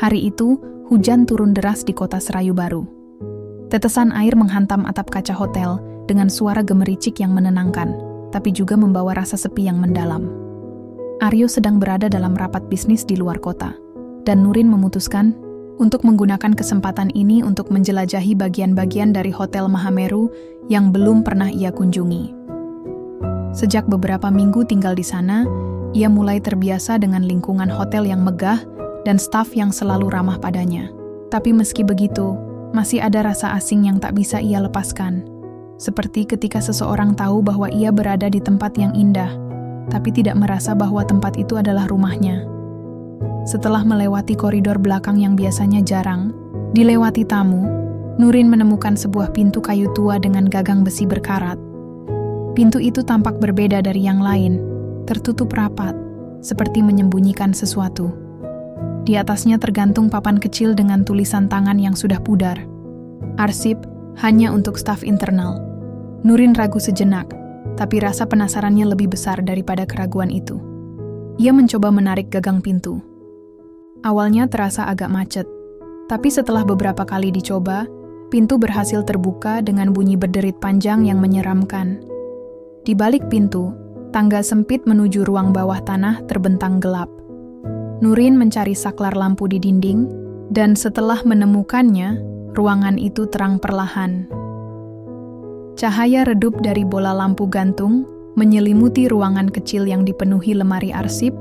Hari itu, hujan turun deras di kota Serayu Baru. Tetesan air menghantam atap kaca hotel dengan suara gemericik yang menenangkan, tapi juga membawa rasa sepi yang mendalam. Aryo sedang berada dalam rapat bisnis di luar kota, dan Nurin memutuskan untuk menggunakan kesempatan ini untuk menjelajahi bagian-bagian dari Hotel Mahameru yang belum pernah ia kunjungi. Sejak beberapa minggu tinggal di sana, ia mulai terbiasa dengan lingkungan hotel yang megah dan staf yang selalu ramah padanya. Tapi meski begitu, masih ada rasa asing yang tak bisa ia lepaskan. Seperti ketika seseorang tahu bahwa ia berada di tempat yang indah, tapi tidak merasa bahwa tempat itu adalah rumahnya. Setelah melewati koridor belakang yang biasanya jarang dilewati tamu, Nurin menemukan sebuah pintu kayu tua dengan gagang besi berkarat. Pintu itu tampak berbeda dari yang lain, tertutup rapat, seperti menyembunyikan sesuatu. Di atasnya tergantung papan kecil dengan tulisan tangan yang sudah pudar. "Arsip hanya untuk staf internal." Nurin ragu sejenak, tapi rasa penasarannya lebih besar daripada keraguan itu. Ia mencoba menarik gagang pintu. Awalnya terasa agak macet, tapi setelah beberapa kali dicoba, pintu berhasil terbuka dengan bunyi berderit panjang yang menyeramkan. Di balik pintu, tangga sempit menuju ruang bawah tanah terbentang gelap. Nurin mencari saklar lampu di dinding, dan setelah menemukannya, ruangan itu terang perlahan. Cahaya redup dari bola lampu gantung menyelimuti ruangan kecil yang dipenuhi lemari arsip,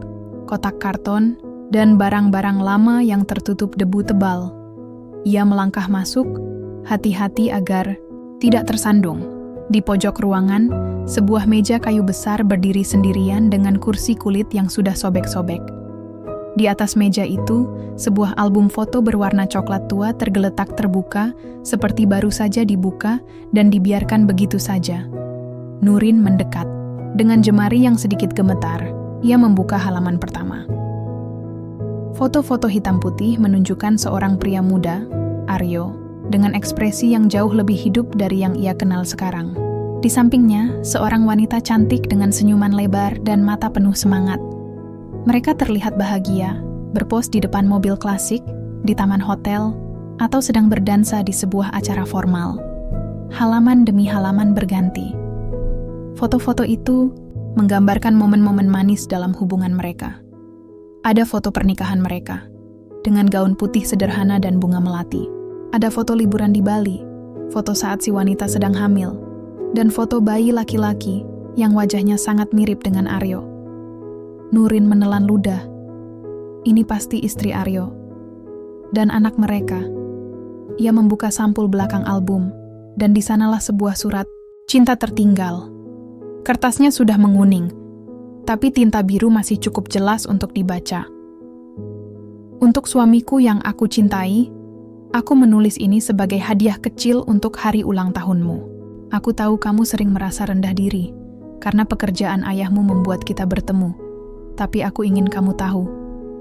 kotak karton, dan barang-barang lama yang tertutup debu tebal. Ia melangkah masuk, hati-hati agar tidak tersandung. Di pojok ruangan, sebuah meja kayu besar berdiri sendirian dengan kursi kulit yang sudah sobek-sobek. Di atas meja itu, sebuah album foto berwarna coklat tua tergeletak terbuka, seperti baru saja dibuka dan dibiarkan begitu saja. Nurin mendekat. Dengan jemari yang sedikit gemetar, ia membuka halaman pertama. Foto-foto hitam putih menunjukkan seorang pria muda, Aryo, dengan ekspresi yang jauh lebih hidup dari yang ia kenal sekarang. Di sampingnya, seorang wanita cantik dengan senyuman lebar dan mata penuh semangat. Mereka terlihat bahagia, berpos di depan mobil klasik, di taman hotel, atau sedang berdansa di sebuah acara formal. Halaman demi halaman berganti. Foto-foto itu menggambarkan momen-momen manis dalam hubungan mereka. Ada foto pernikahan mereka, dengan gaun putih sederhana dan bunga melati. Ada foto liburan di Bali, foto saat si wanita sedang hamil, dan foto bayi laki-laki yang wajahnya sangat mirip dengan Aryo. Nurin menelan ludah. Ini pasti istri Aryo. Dan anak mereka. Ia membuka sampul belakang album, dan di sanalah sebuah surat, "Cinta tertinggal." Kertasnya sudah menguning, tapi tinta biru masih cukup jelas untuk dibaca. "Untuk suamiku yang aku cintai, aku menulis ini sebagai hadiah kecil untuk hari ulang tahunmu. Aku tahu kamu sering merasa rendah diri, karena pekerjaan ayahmu membuat kita bertemu. Tapi aku ingin kamu tahu,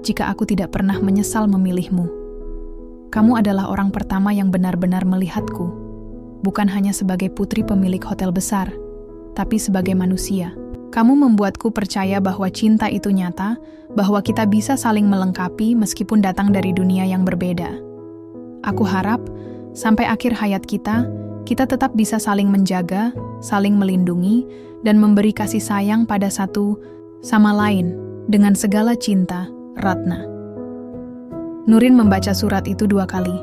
jika aku tidak pernah menyesal memilihmu. Kamu adalah orang pertama yang benar-benar melihatku, bukan hanya sebagai putri pemilik hotel besar, tapi sebagai manusia. Kamu membuatku percaya bahwa cinta itu nyata, bahwa kita bisa saling melengkapi meskipun datang dari dunia yang berbeda. Aku harap, sampai akhir hayat kita tetap bisa saling menjaga, saling melindungi, dan memberi kasih sayang pada satu sama lain, dengan segala cinta, Ratna." Nurin membaca surat itu 2 kali.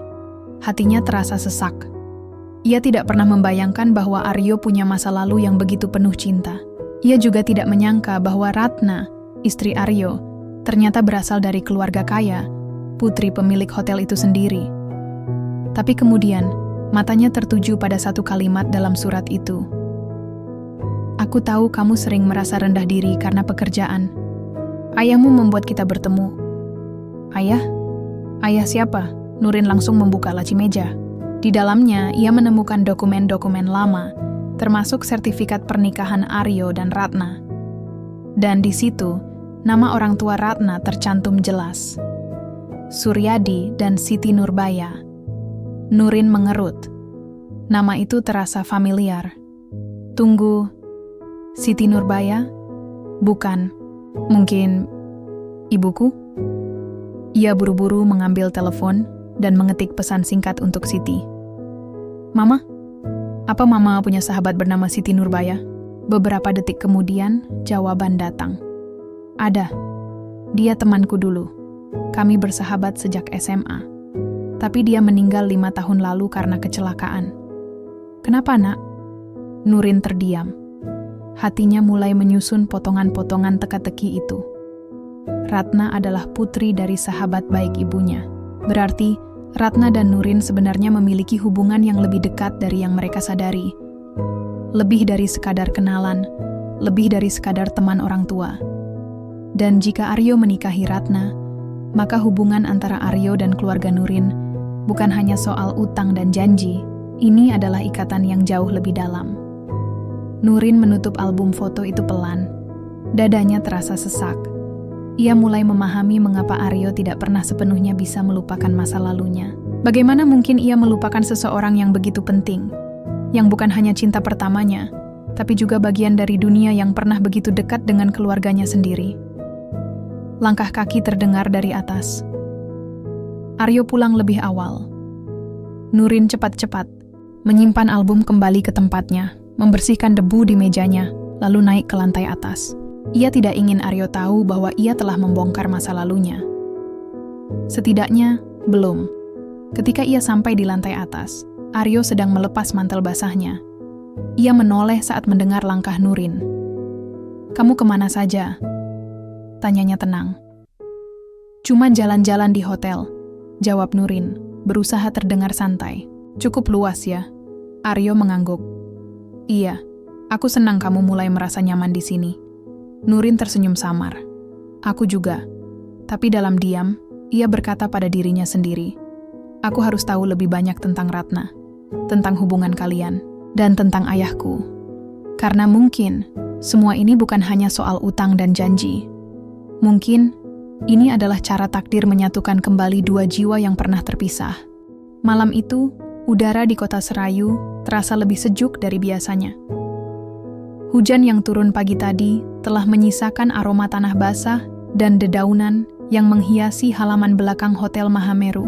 Hatinya terasa sesak. Ia tidak pernah membayangkan bahwa Aryo punya masa lalu yang begitu penuh cinta. Ia juga tidak menyangka bahwa Ratna, istri Aryo, ternyata berasal dari keluarga kaya, putri pemilik hotel itu sendiri. Tapi kemudian, matanya tertuju pada satu kalimat dalam surat itu. "Aku tahu kamu sering merasa rendah diri karena pekerjaan. Ayahmu membuat kita bertemu." "Ayah? Ayah siapa?" Nurin langsung membuka laci meja. Di dalamnya, ia menemukan dokumen-dokumen lama, termasuk sertifikat pernikahan Aryo dan Ratna. Dan di situ, nama orang tua Ratna tercantum jelas. Suryadi dan Siti Nurbaya. Nurin mengerut. Nama itu terasa familiar. Tunggu, Siti Nurbaya? Bukan, mungkin ibuku? Ia buru-buru mengambil telepon dan mengetik pesan singkat untuk Siti. "Mama? Apa Mama punya sahabat bernama Siti Nurbaya?" Beberapa detik kemudian, jawaban datang. "Ada. Dia temanku dulu. Kami bersahabat sejak SMA. Tapi dia meninggal 5 tahun lalu karena kecelakaan." "Kenapa, Nak?" Nurin terdiam. Hatinya mulai menyusun potongan-potongan teka-teki itu. Ratna adalah putri dari sahabat baik ibunya. Berarti, Ratna dan Nurin sebenarnya memiliki hubungan yang lebih dekat dari yang mereka sadari. Lebih dari sekadar kenalan, lebih dari sekadar teman orang tua. Dan jika Aryo menikahi Ratna, maka hubungan antara Aryo dan keluarga Nurin bukan hanya soal utang dan janji, ini adalah ikatan yang jauh lebih dalam. Nurin menutup album foto itu pelan. Dadanya terasa sesak. Ia mulai memahami mengapa Aryo tidak pernah sepenuhnya bisa melupakan masa lalunya. Bagaimana mungkin ia melupakan seseorang yang begitu penting, yang bukan hanya cinta pertamanya, tapi juga bagian dari dunia yang pernah begitu dekat dengan keluarganya sendiri. Langkah kaki terdengar dari atas. Aryo pulang lebih awal. Nurin cepat-cepat menyimpan album kembali ke tempatnya, membersihkan debu di mejanya, lalu naik ke lantai atas. Ia tidak ingin Aryo tahu bahwa ia telah membongkar masa lalunya. Setidaknya, belum. Ketika ia sampai di lantai atas, Aryo sedang melepas mantel basahnya. Ia menoleh saat mendengar langkah Nurin. "Kamu kemana saja?" Tanyanya tenang. Cuma jalan-jalan di hotel, jawab Nurin, berusaha terdengar santai. Cukup luas ya? Aryo mengangguk. Iya, aku senang kamu mulai merasa nyaman di sini. Nurin tersenyum samar. Aku juga. Tapi dalam diam, ia berkata pada dirinya sendiri. Aku harus tahu lebih banyak tentang Ratna, tentang hubungan kalian, dan tentang ayahku. Karena mungkin, semua ini bukan hanya soal utang dan janji. Mungkin, ini adalah cara takdir menyatukan kembali dua jiwa yang pernah terpisah. Malam itu, udara di kota Serayu terasa lebih sejuk dari biasanya. Hujan yang turun pagi tadi telah menyisakan aroma tanah basah dan dedaunan yang menghiasi halaman belakang Hotel Mahameru.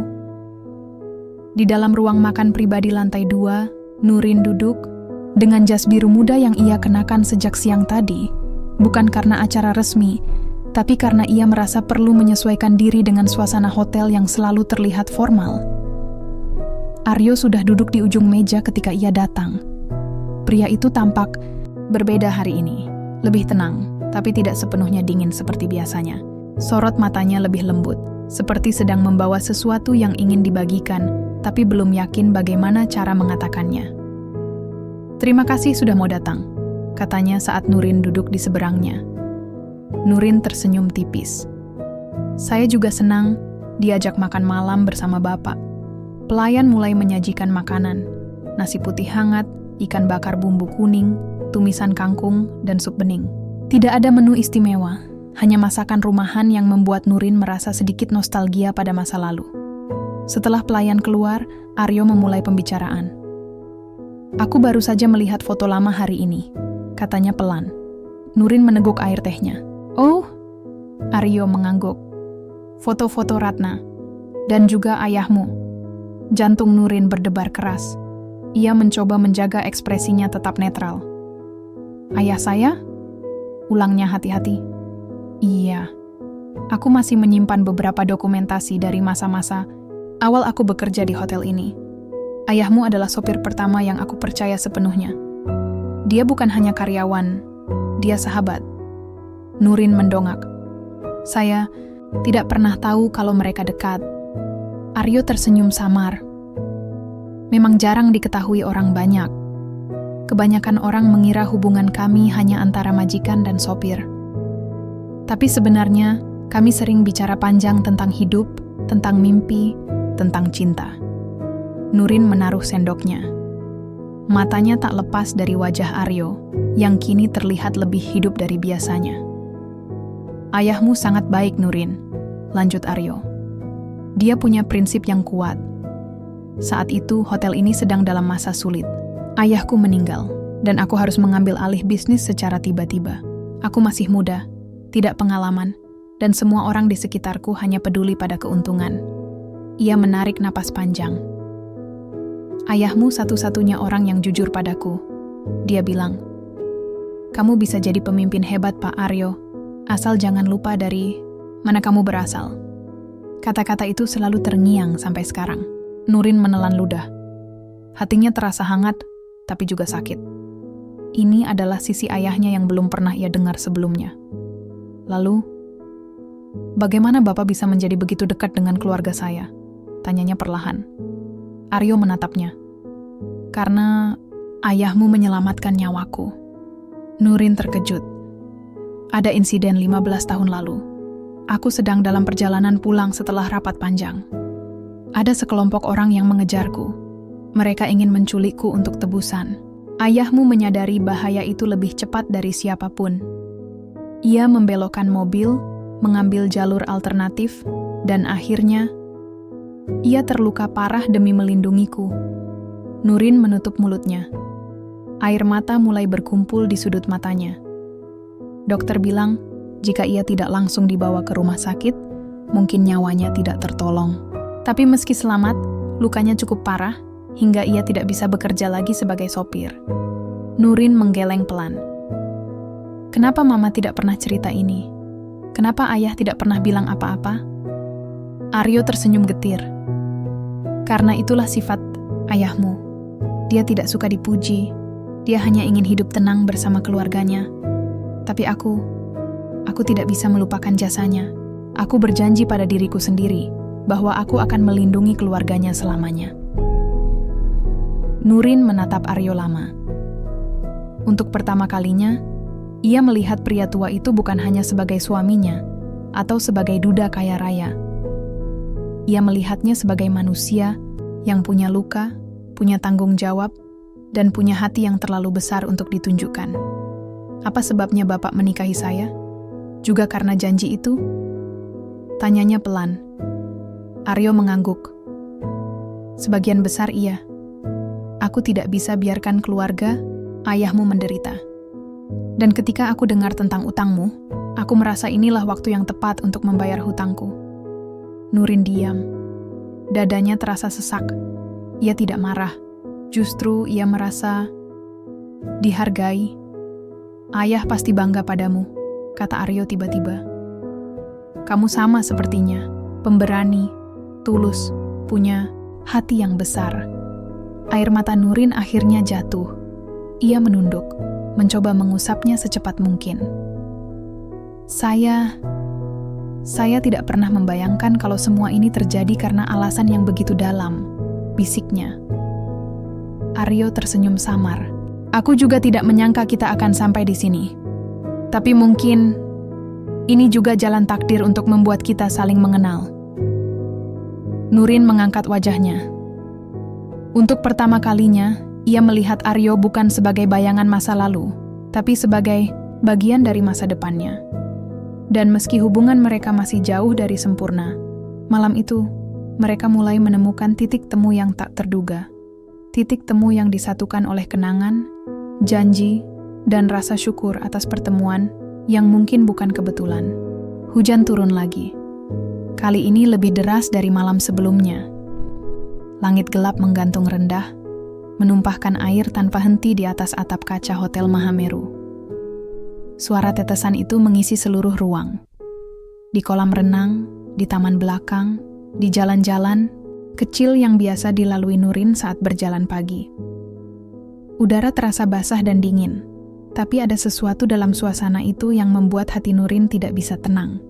Di dalam ruang makan pribadi lantai 2, Nurin duduk dengan jas biru muda yang ia kenakan sejak siang tadi, bukan karena acara resmi, tapi karena ia merasa perlu menyesuaikan diri dengan suasana hotel yang selalu terlihat formal. Aryo sudah duduk di ujung meja ketika ia datang. Pria itu tampak berbeda hari ini, lebih tenang, tapi tidak sepenuhnya dingin seperti biasanya. Sorot matanya lebih lembut, seperti sedang membawa sesuatu yang ingin dibagikan, tapi belum yakin bagaimana cara mengatakannya. Terima kasih sudah mau datang, katanya saat Nurin duduk di seberangnya. Nurin tersenyum tipis. Saya juga senang diajak makan malam bersama Bapak. Pelayan mulai menyajikan makanan, nasi putih hangat, ikan bakar bumbu kuning, tumisan kangkung, dan sup bening. Tidak ada menu istimewa, hanya masakan rumahan yang membuat Nurin merasa sedikit nostalgia pada masa lalu. Setelah pelayan keluar, Aryo memulai pembicaraan. Aku baru saja melihat foto lama hari ini, katanya pelan. Nurin meneguk air tehnya. Oh, Aryo mengangguk. Foto-foto Ratna, dan juga ayahmu. Jantung Nurin berdebar keras. Ia mencoba menjaga ekspresinya tetap netral. Ayah saya? Ulangnya hati-hati. Iya, aku masih menyimpan beberapa dokumentasi dari masa-masa awal aku bekerja di hotel ini. Ayahmu adalah sopir pertama yang aku percaya sepenuhnya. Dia bukan hanya karyawan, dia sahabat. Nurin mendongak. Saya tidak pernah tahu kalau mereka dekat. Aryo tersenyum samar. Memang jarang diketahui orang banyak. Kebanyakan orang mengira hubungan kami hanya antara majikan dan sopir. Tapi sebenarnya, kami sering bicara panjang tentang hidup, tentang mimpi, tentang cinta. Nurin menaruh sendoknya. Matanya tak lepas dari wajah Aryo, yang kini terlihat lebih hidup dari biasanya. Ayahmu sangat baik, Nurin, lanjut Aryo. Dia punya prinsip yang kuat. Saat itu, hotel ini sedang dalam masa sulit. Ayahku meninggal, dan aku harus mengambil alih bisnis secara tiba-tiba. Aku masih muda, tidak pengalaman, dan semua orang di sekitarku hanya peduli pada keuntungan. Ia menarik napas panjang. Ayahmu satu-satunya orang yang jujur padaku. Dia bilang, kamu bisa jadi pemimpin hebat, Pak Aryo, asal jangan lupa dari mana kamu berasal. Kata-kata itu selalu terngiang sampai sekarang. Nurin menelan ludah. Hatinya terasa hangat, tapi juga sakit. Ini adalah sisi ayahnya yang belum pernah ia dengar sebelumnya. Lalu, bagaimana Bapak bisa menjadi begitu dekat dengan keluarga saya? Tanyanya perlahan. Aryo menatapnya. Karena ayahmu menyelamatkan nyawaku. Nurin terkejut. Ada insiden 15 tahun lalu. Aku sedang dalam perjalanan pulang setelah rapat panjang. Ada sekelompok orang yang mengejarku. Mereka ingin menculikku untuk tebusan. Ayahmu menyadari bahaya itu lebih cepat dari siapapun. Ia membelokkan mobil, mengambil jalur alternatif, dan akhirnya, ia terluka parah demi melindungiku. Nurin menutup mulutnya. Air mata mulai berkumpul di sudut matanya. Dokter bilang, jika ia tidak langsung dibawa ke rumah sakit, mungkin nyawanya tidak tertolong. Tapi meski selamat, lukanya cukup parah, hingga ia tidak bisa bekerja lagi sebagai sopir. Nurin menggeleng pelan. Kenapa Mama tidak pernah cerita ini? Kenapa Ayah tidak pernah bilang apa-apa? Aryo tersenyum getir. Karena itulah sifat ayahmu. Dia tidak suka dipuji. Dia hanya ingin hidup tenang bersama keluarganya. Tapi aku tidak bisa melupakan jasanya. Aku berjanji pada diriku sendiri bahwa aku akan melindungi keluarganya selamanya. Nurin menatap Aryo lama. Untuk pertama kalinya, ia melihat pria tua itu bukan hanya sebagai suaminya atau sebagai duda kaya raya. Ia melihatnya sebagai manusia yang punya luka, punya tanggung jawab, dan punya hati yang terlalu besar untuk ditunjukkan. Apa sebabnya Bapak menikahi saya? Juga karena janji itu? Tanyanya pelan. Aryo mengangguk. Sebagian besar iya. Aku tidak bisa biarkan keluarga, ayahmu menderita. Dan ketika aku dengar tentang utangmu, aku merasa inilah waktu yang tepat untuk membayar hutangku. Nurin diam. Dadanya terasa sesak. Ia tidak marah. Justru ia merasa dihargai. Ayah pasti bangga padamu, kata Aryo tiba-tiba. Kamu sama sepertinya, pemberani, tulus, punya hati yang besar. Air mata Nurin akhirnya jatuh. Ia menunduk, mencoba mengusapnya secepat mungkin. Saya tidak pernah membayangkan kalau semua ini terjadi karena alasan yang begitu dalam, bisiknya. Aryo tersenyum samar. Aku juga tidak menyangka kita akan sampai di sini. Tapi mungkin ini juga jalan takdir untuk membuat kita saling mengenal. Nurin mengangkat wajahnya. Untuk pertama kalinya, ia melihat Aryo bukan sebagai bayangan masa lalu, tapi sebagai bagian dari masa depannya. Dan meski hubungan mereka masih jauh dari sempurna, malam itu mereka mulai menemukan titik temu yang tak terduga. Titik temu yang disatukan oleh kenangan, janji, dan rasa syukur atas pertemuan yang mungkin bukan kebetulan. Hujan turun lagi. Kali ini lebih deras dari malam sebelumnya. Langit gelap menggantung rendah, menumpahkan air tanpa henti di atas atap kaca Hotel Mahameru. Suara tetesan itu mengisi seluruh ruang. Di kolam renang, di taman belakang, di jalan-jalan kecil yang biasa dilalui Nurin saat berjalan pagi. Udara terasa basah dan dingin, tapi ada sesuatu dalam suasana itu yang membuat hati Nurin tidak bisa tenang.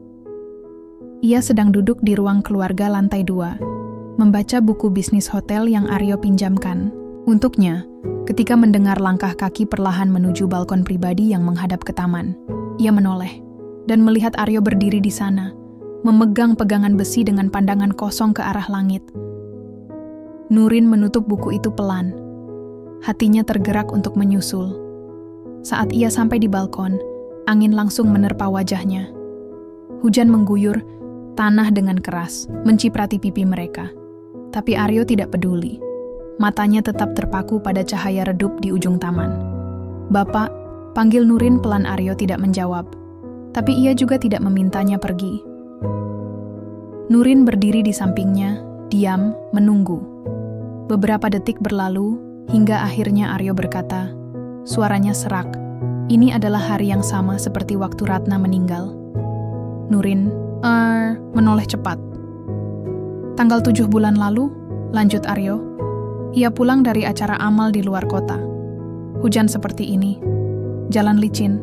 Ia sedang duduk di ruang keluarga lantai 2, membaca buku bisnis hotel yang Aryo pinjamkan untuknya ketika mendengar langkah kaki perlahan menuju balkon pribadi yang menghadap ke taman. Ia menoleh dan melihat Aryo berdiri di sana, memegang pegangan besi dengan pandangan kosong ke arah langit. Nurin menutup buku itu pelan. Hatinya tergerak untuk menyusul. Saat ia sampai di balkon, angin langsung menerpa wajahnya. Hujan mengguyur tanah dengan keras, menciprati pipi mereka. Tapi Aryo tidak peduli. Matanya tetap terpaku pada cahaya redup di ujung taman. Bapak, panggil Nurin pelan. Aryo tidak menjawab. Tapi ia juga tidak memintanya pergi. Nurin berdiri di sampingnya, diam, menunggu. Beberapa detik berlalu, hingga akhirnya Aryo berkata, suaranya serak, ini adalah hari yang sama seperti waktu Ratna meninggal. Nurin, menoleh cepat. Tanggal 7 bulan lalu, lanjut Aryo, ia pulang dari acara amal di luar kota. Hujan seperti ini, jalan licin,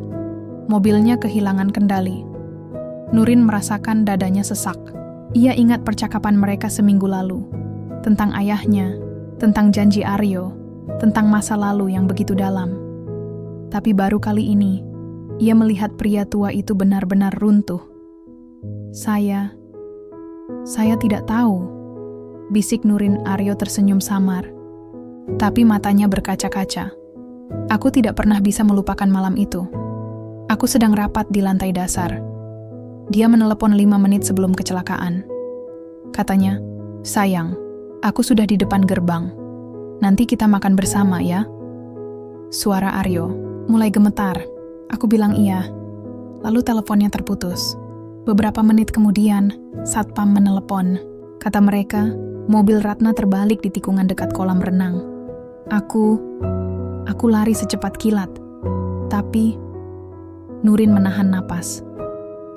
mobilnya kehilangan kendali. Nurin merasakan dadanya sesak. Ia ingat percakapan mereka seminggu lalu, tentang ayahnya, tentang janji Aryo, tentang masa lalu yang begitu dalam. Tapi baru kali ini, ia melihat pria tua itu benar-benar runtuh. Saya tidak tahu, bisik Nurin. Aryo tersenyum samar, tapi matanya berkaca-kaca. Aku tidak pernah bisa melupakan malam itu. Aku sedang rapat di lantai dasar. Dia menelepon 5 menit sebelum kecelakaan. Katanya, sayang, aku sudah di depan gerbang. Nanti kita makan bersama ya. Suara Aryo mulai gemetar. Aku bilang iya. Lalu teleponnya terputus. Beberapa menit kemudian, satpam menelepon. Kata mereka, mobil Ratna terbalik di tikungan dekat kolam renang. Aku lari secepat kilat. Tapi, Nurin menahan napas.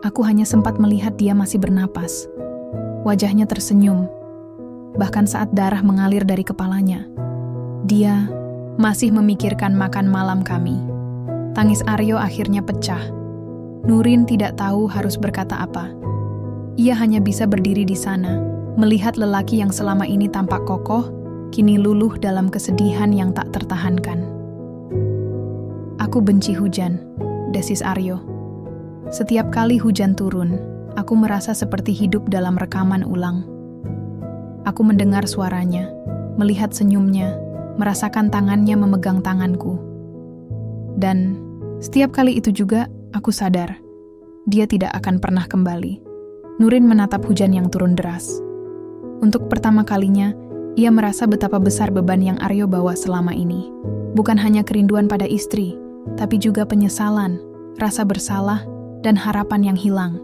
Aku hanya sempat melihat dia masih bernapas. Wajahnya tersenyum. Bahkan saat darah mengalir dari kepalanya, dia masih memikirkan makan malam kami. Tangis Aryo akhirnya pecah. Nurin tidak tahu harus berkata apa. Ia hanya bisa berdiri di sana, melihat lelaki yang selama ini tampak kokoh, kini luluh dalam kesedihan yang tak tertahankan. "Aku benci hujan," desis Aryo. "Setiap kali hujan turun, aku merasa seperti hidup dalam rekaman ulang. Aku mendengar suaranya, melihat senyumnya, merasakan tangannya memegang tanganku. Dan setiap kali itu juga, aku sadar, dia tidak akan pernah kembali." Nurin menatap hujan yang turun deras. Untuk pertama kalinya, ia merasa betapa besar beban yang Aryo bawa selama ini. Bukan hanya kerinduan pada istri, tapi juga penyesalan, rasa bersalah, dan harapan yang hilang.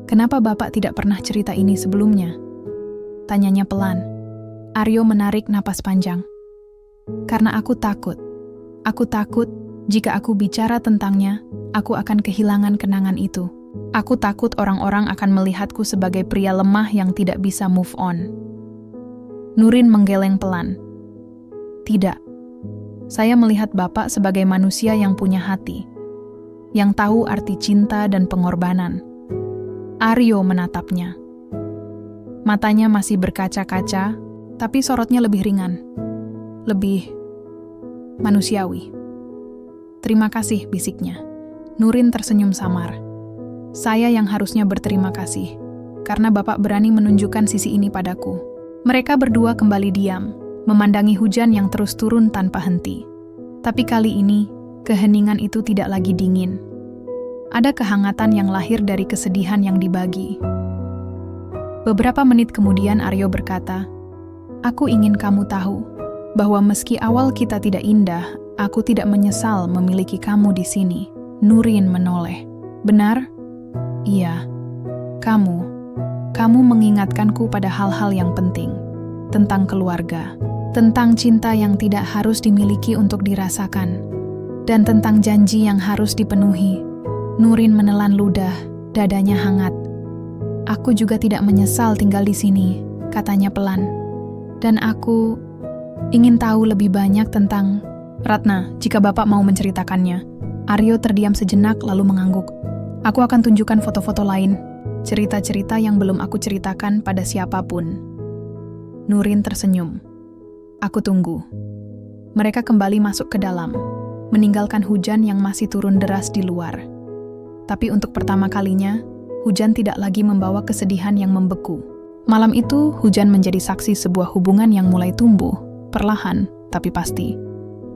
"Kenapa Bapak tidak pernah cerita ini sebelumnya?" tanyanya pelan. Aryo menarik napas panjang. "Karena aku takut. Aku takut jika aku bicara tentangnya, aku akan kehilangan kenangan itu. Aku takut orang-orang akan melihatku sebagai pria lemah yang tidak bisa move on." Nurin menggeleng pelan. "Tidak. Saya melihat Bapak sebagai manusia yang punya hati, yang tahu arti cinta dan pengorbanan." Aryo menatapnya. Matanya masih berkaca-kaca, tapi sorotnya lebih ringan. Lebih manusiawi. "Terima kasih," bisiknya. Nurin tersenyum samar. "Saya yang harusnya berterima kasih, karena Bapak berani menunjukkan sisi ini padaku." Mereka berdua kembali diam, memandangi hujan yang terus turun tanpa henti. Tapi kali ini, keheningan itu tidak lagi dingin. Ada kehangatan yang lahir dari kesedihan yang dibagi. Beberapa menit kemudian Aryo berkata, "Aku ingin kamu tahu, bahwa meski awal kita tidak indah, aku tidak menyesal memiliki kamu di sini." Nurin menoleh. "Benar?" "Iya, kamu mengingatkanku pada hal-hal yang penting, tentang keluarga, tentang cinta yang tidak harus dimiliki untuk dirasakan, dan tentang janji yang harus dipenuhi." Nurin menelan ludah, dadanya hangat. "Aku juga tidak menyesal tinggal di sini," katanya pelan. "Dan aku ingin tahu lebih banyak tentang..." "Ratna, jika Bapak mau menceritakannya." Aryo terdiam sejenak lalu mengangguk. "Aku akan tunjukkan foto-foto lain, cerita-cerita yang belum aku ceritakan pada siapapun." Nurin tersenyum. "Aku tunggu." Mereka kembali masuk ke dalam, meninggalkan hujan yang masih turun deras di luar. Tapi untuk pertama kalinya, hujan tidak lagi membawa kesedihan yang membeku. Malam itu, hujan menjadi saksi sebuah hubungan yang mulai tumbuh, perlahan tapi pasti.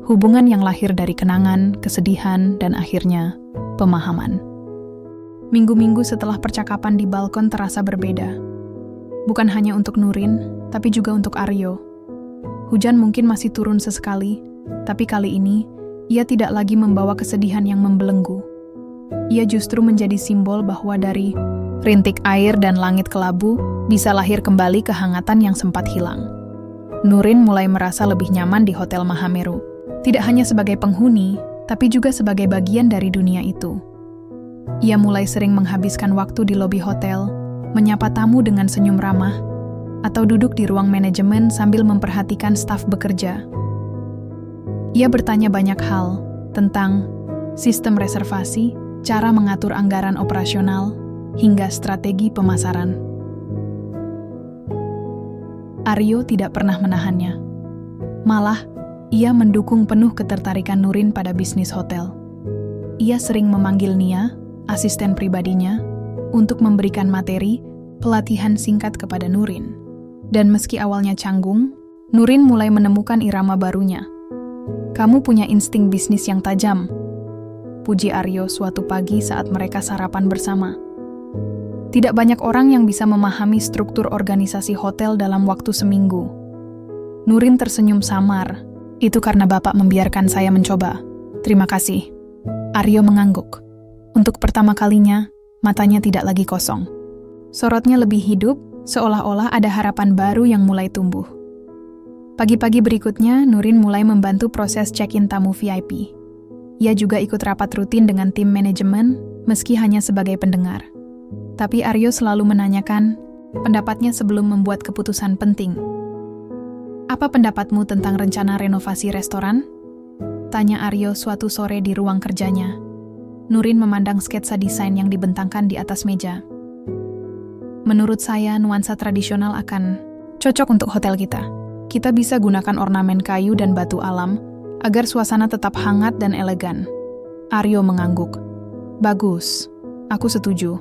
Hubungan yang lahir dari kenangan, kesedihan, dan akhirnya pemahaman. Minggu-minggu setelah percakapan di balkon terasa berbeda. Bukan hanya untuk Nurin, tapi juga untuk Aryo. Hujan mungkin masih turun sesekali, tapi kali ini, ia tidak lagi membawa kesedihan yang membelenggu. Ia justru menjadi simbol bahwa dari rintik air dan langit kelabu bisa lahir kembali kehangatan yang sempat hilang. Nurin mulai merasa lebih nyaman di Hotel Mahameru. Tidak hanya sebagai penghuni, tapi juga sebagai bagian dari dunia itu. Ia mulai sering menghabiskan waktu di lobi hotel, menyapa tamu dengan senyum ramah, atau duduk di ruang manajemen sambil memperhatikan staf bekerja. Ia bertanya banyak hal tentang sistem reservasi, cara mengatur anggaran operasional, hingga strategi pemasaran. Aryo tidak pernah menahannya. Malah, ia mendukung penuh ketertarikan Nurin pada bisnis hotel. Ia sering memanggil Nia, asisten pribadinya, untuk memberikan materi, pelatihan singkat kepada Nurin. Dan meski awalnya canggung, Nurin mulai menemukan irama barunya. "Kamu punya insting bisnis yang tajam," puji Aryo suatu pagi saat mereka sarapan bersama. "Tidak banyak orang yang bisa memahami struktur organisasi hotel dalam waktu seminggu." Nurin tersenyum samar. "Itu karena Bapak membiarkan saya mencoba. Terima kasih." Aryo mengangguk. Untuk pertama kalinya, matanya tidak lagi kosong. Sorotnya lebih hidup, seolah-olah ada harapan baru yang mulai tumbuh. Pagi-pagi berikutnya, Nurin mulai membantu proses check-in tamu VIP. Ia juga ikut rapat rutin dengan tim manajemen, meski hanya sebagai pendengar. Tapi Aryo selalu menanyakan pendapatnya sebelum membuat keputusan penting. "Apa pendapatmu tentang rencana renovasi restoran?" tanya Aryo suatu sore di ruang kerjanya. Nurin memandang sketsa desain yang dibentangkan di atas meja. Menurut saya, nuansa tradisional akan cocok untuk hotel kita. Kita bisa gunakan ornamen kayu dan batu alam agar suasana tetap hangat dan elegan. Aryo mengangguk. Bagus, aku setuju.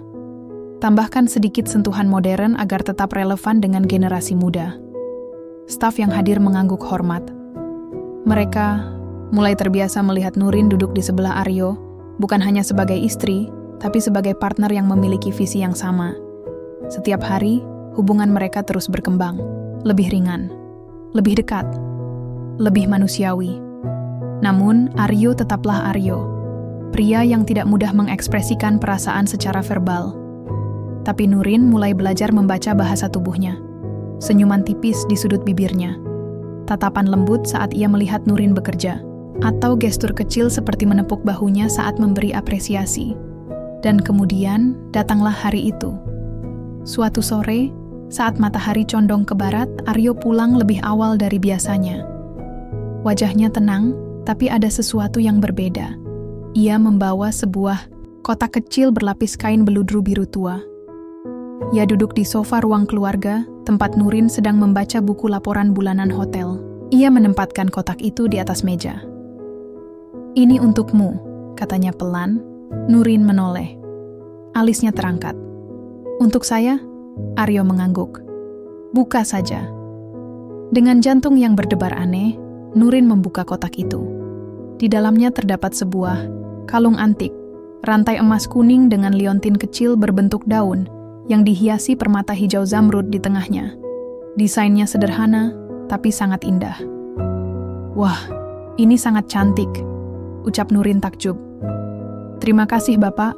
Tambahkan sedikit sentuhan modern agar tetap relevan dengan generasi muda. Staf yang hadir mengangguk hormat. Mereka mulai terbiasa melihat Nurin duduk di sebelah Aryo, bukan hanya sebagai istri, tapi sebagai partner yang memiliki visi yang sama. Setiap hari, hubungan mereka terus berkembang, lebih ringan, lebih dekat, lebih manusiawi. Namun, Aryo tetaplah Aryo, pria yang tidak mudah mengekspresikan perasaan secara verbal. Tapi Nurin mulai belajar membaca bahasa tubuhnya. Senyuman tipis di sudut bibirnya, tatapan lembut saat ia melihat Nurin bekerja, atau gestur kecil seperti menepuk bahunya saat memberi apresiasi. Dan kemudian, datanglah hari itu. Suatu sore, saat matahari condong ke barat, Aryo pulang lebih awal dari biasanya. Wajahnya tenang, tapi ada sesuatu yang berbeda. Ia membawa sebuah kotak kecil berlapis kain beludru biru tua. Ia duduk di sofa ruang keluarga, tempat Nurin sedang membaca buku laporan bulanan hotel. Ia menempatkan kotak itu di atas meja. "Ini untukmu," katanya pelan. Nurin menoleh. Alisnya terangkat. "Untuk saya?" Aryo mengangguk. "Buka saja." Dengan jantung yang berdebar aneh, Nurin membuka kotak itu. Di dalamnya terdapat sebuah kalung antik, rantai emas kuning dengan liontin kecil berbentuk daun yang dihiasi permata hijau zamrud di tengahnya. Desainnya sederhana, tapi sangat indah. "Wah, ini sangat cantik," ucap Nurin takjub. "Terima kasih, Bapak."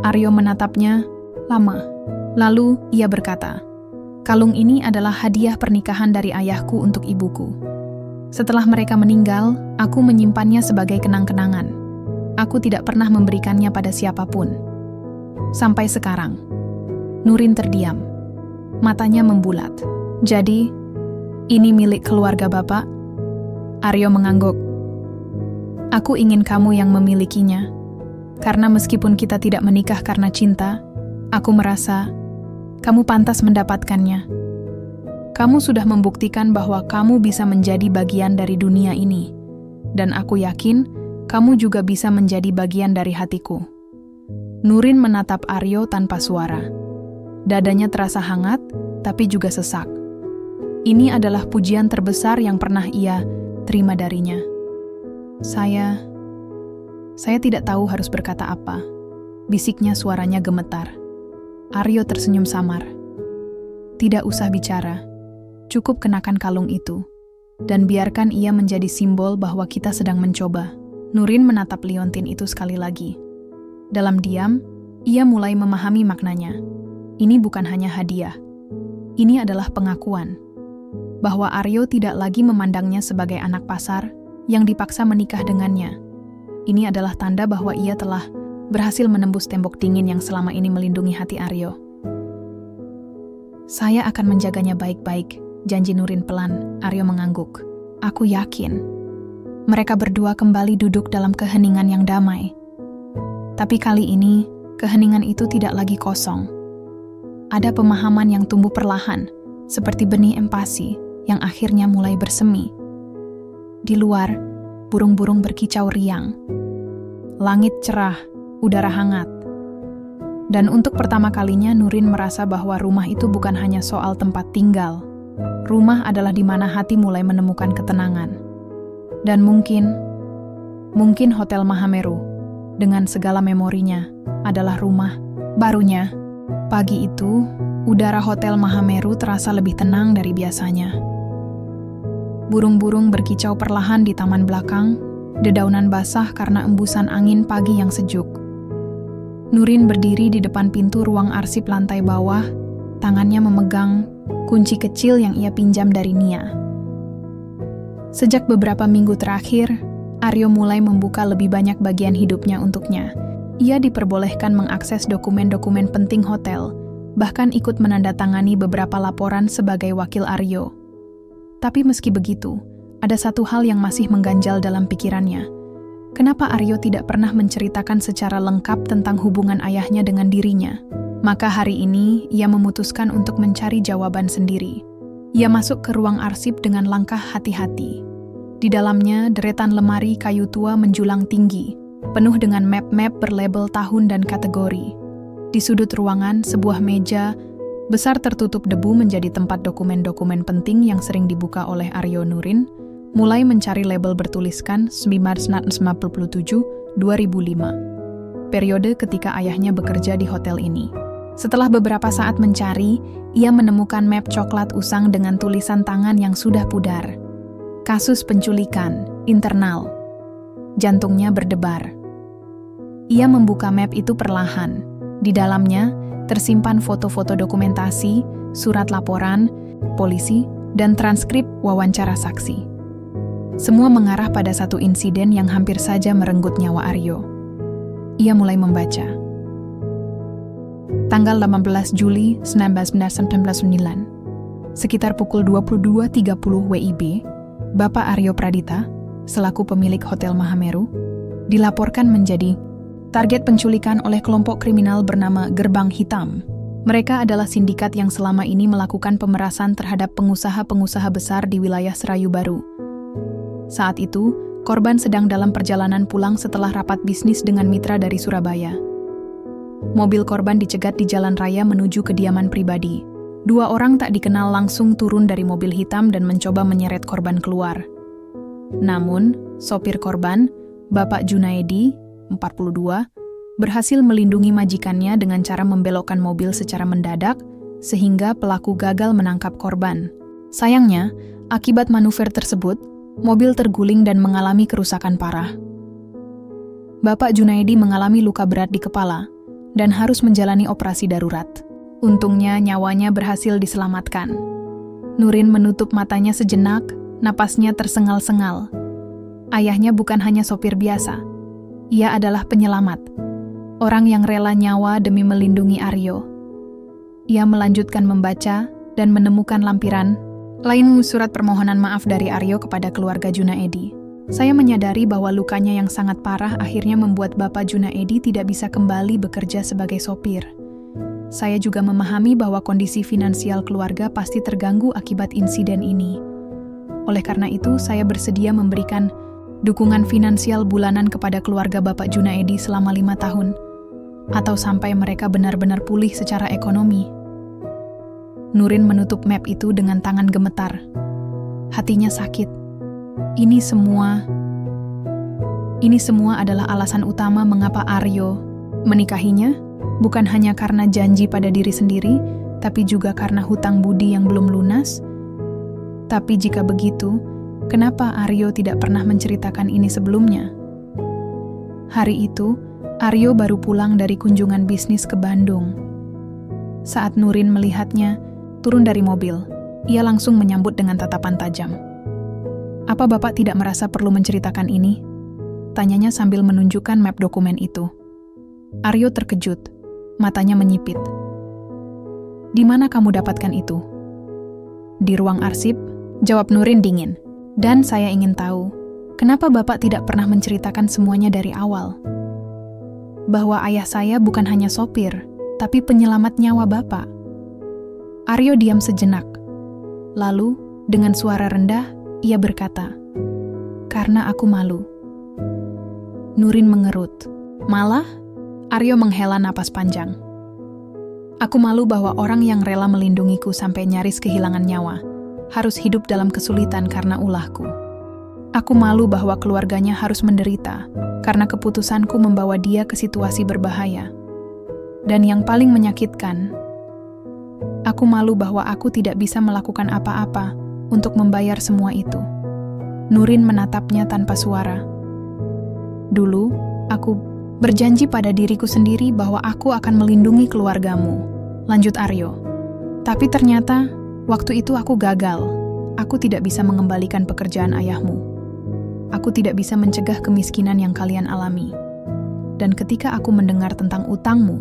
Aryo menatapnya lama. Lalu ia berkata, "Kalung ini adalah hadiah pernikahan dari ayahku untuk ibuku. Setelah mereka meninggal, aku menyimpannya sebagai kenang-kenangan. Aku tidak pernah memberikannya pada siapapun. Sampai sekarang." Nurin terdiam. Matanya membulat. "Jadi, ini milik keluarga Bapak?" Aryo mengangguk. "Aku ingin kamu yang memilikinya. Karena meskipun kita tidak menikah karena cinta, aku merasa kamu pantas mendapatkannya. Kamu sudah membuktikan bahwa kamu bisa menjadi bagian dari dunia ini. Dan aku yakin kamu juga bisa menjadi bagian dari hatiku." Nurin menatap Aryo tanpa suara. Dadanya terasa hangat, tapi juga sesak. Ini adalah pujian terbesar yang pernah ia terima darinya. Saya tidak tahu harus berkata apa. Bisiknya suaranya gemetar. Aryo tersenyum samar. "Tidak usah bicara. Cukup kenakan kalung itu. Dan biarkan ia menjadi simbol bahwa kita sedang mencoba." Nurin menatap liontin itu sekali lagi. Dalam diam, ia mulai memahami maknanya. Ini bukan hanya hadiah. Ini adalah pengakuan. Bahwa Aryo tidak lagi memandangnya sebagai anak pasar yang dipaksa menikah dengannya. Ini adalah tanda bahwa ia telah berhasil menembus tembok dingin yang selama ini melindungi hati Aryo. "Saya akan menjaganya baik-baik," janji Nurin pelan. Aryo mengangguk. "Aku yakin." Mereka berdua kembali duduk dalam keheningan yang damai. Tapi kali ini, keheningan itu tidak lagi kosong. Ada pemahaman yang tumbuh perlahan, seperti benih empati yang akhirnya mulai bersemi. Di luar, burung-burung berkicau riang. Langit cerah, udara hangat. Dan untuk pertama kalinya Nurin merasa bahwa rumah itu bukan hanya soal tempat tinggal. Rumah adalah di mana hati mulai menemukan ketenangan. Dan mungkin Hotel Mahameru, dengan segala memorinya, adalah rumah barunya. Pagi itu, udara Hotel Mahameru terasa lebih tenang dari biasanya. Burung-burung berkicau perlahan di taman belakang, dedaunan basah karena embusan angin pagi yang sejuk. Nurin berdiri di depan pintu ruang arsip lantai bawah, tangannya memegang kunci kecil yang ia pinjam dari Nia. Sejak beberapa minggu terakhir, Aryo mulai membuka lebih banyak bagian hidupnya untuknya. Ia diperbolehkan mengakses dokumen-dokumen penting hotel, bahkan ikut menandatangani beberapa laporan sebagai wakil Aryo. Tapi meski begitu, ada satu hal yang masih mengganjal dalam pikirannya. Kenapa Aryo tidak pernah menceritakan secara lengkap tentang hubungan ayahnya dengan dirinya? Maka hari ini ia memutuskan untuk mencari jawaban sendiri. Ia masuk ke ruang arsip dengan langkah hati-hati. Di dalamnya deretan lemari kayu tua menjulang tinggi, penuh dengan map-map berlabel tahun dan kategori. Di sudut ruangan, sebuah meja besar tertutup debu menjadi tempat dokumen-dokumen penting yang sering dibuka oleh Aryo Nurin, mulai mencari label bertuliskan 1957-2005, periode ketika ayahnya bekerja di hotel ini. Setelah beberapa saat mencari, ia menemukan map coklat usang dengan tulisan tangan yang sudah pudar. Kasus penculikan, internal. Jantungnya berdebar. Ia membuka map itu perlahan. Di dalamnya, tersimpan foto-foto dokumentasi, surat laporan, polisi, dan transkrip wawancara saksi. Semua mengarah pada satu insiden yang hampir saja merenggut nyawa Aryo. Ia mulai membaca. Tanggal 18 Juli 1999, sekitar pukul 22.30 WIB, Bapak Aryo Pradita, selaku pemilik Hotel Mahameru, dilaporkan menjadi target penculikan oleh kelompok kriminal bernama Gerbang Hitam. Mereka adalah sindikat yang selama ini melakukan pemerasan terhadap pengusaha-pengusaha besar di wilayah Serayu Baru. Saat itu, korban sedang dalam perjalanan pulang setelah rapat bisnis dengan mitra dari Surabaya. Mobil korban dicegat di jalan raya menuju kediaman pribadi. Dua orang tak dikenal langsung turun dari mobil hitam dan mencoba menyeret korban keluar. Namun, sopir korban, Bapak Junaedi, 42, berhasil melindungi majikannya dengan cara membelokkan mobil secara mendadak, sehingga pelaku gagal menangkap korban. Sayangnya, akibat manuver tersebut, mobil terguling dan mengalami kerusakan parah. Bapak Junaedi mengalami luka berat di kepala dan harus menjalani operasi darurat. Untungnya nyawanya berhasil diselamatkan. Nurin menutup matanya sejenak, napasnya tersengal-sengal. Ayahnya bukan hanya sopir biasa. Ia adalah penyelamat. Orang yang rela nyawa demi melindungi Aryo. Ia melanjutkan membaca dan menemukan lampiran lain surat permohonan maaf dari Aryo kepada keluarga Junaedi. Saya menyadari bahwa lukanya yang sangat parah akhirnya membuat Bapak Junaedi tidak bisa kembali bekerja sebagai sopir. Saya juga memahami bahwa kondisi finansial keluarga pasti terganggu akibat insiden ini. Oleh karena itu, saya bersedia memberikan dukungan finansial bulanan kepada keluarga Bapak Junaedi selama 5 tahun, atau sampai mereka benar-benar pulih secara ekonomi. Nurin menutup map itu dengan tangan gemetar. Hatinya sakit. Ini semua adalah alasan utama mengapa Aryo menikahinya, bukan hanya karena janji pada diri sendiri, tapi juga karena hutang budi yang belum lunas. Tapi jika begitu, kenapa Aryo tidak pernah menceritakan ini sebelumnya? Hari itu, Aryo baru pulang dari kunjungan bisnis ke Bandung. Saat Nurin melihatnya turun dari mobil, ia langsung menyambut dengan tatapan tajam. "Apa Bapak tidak merasa perlu menceritakan ini?" Tanyanya sambil menunjukkan map dokumen itu. Aryo terkejut, matanya menyipit. "Di mana kamu dapatkan itu?" "Di ruang arsip," jawab Nurin dingin. "Dan saya ingin tahu, kenapa Bapak tidak pernah menceritakan semuanya dari awal? Bahwa ayah saya bukan hanya sopir, tapi penyelamat nyawa Bapak." Aryo diam sejenak. Lalu, dengan suara rendah, ia berkata, "Karena aku malu." Nurin mengerut. "Malah?" Aryo menghela napas panjang. "Aku malu bahwa orang yang rela melindungiku sampai nyaris kehilangan nyawa, harus hidup dalam kesulitan karena ulahku. Aku malu bahwa keluarganya harus menderita, karena keputusanku membawa dia ke situasi berbahaya. Dan yang paling menyakitkan, aku malu bahwa aku tidak bisa melakukan apa-apa untuk membayar semua itu." Nurin menatapnya tanpa suara. "Dulu, aku berjanji pada diriku sendiri bahwa aku akan melindungi keluargamu," lanjut Aryo. "Tapi ternyata, waktu itu aku gagal. Aku tidak bisa mengembalikan pekerjaan ayahmu. Aku tidak bisa mencegah kemiskinan yang kalian alami. Dan ketika aku mendengar tentang utangmu,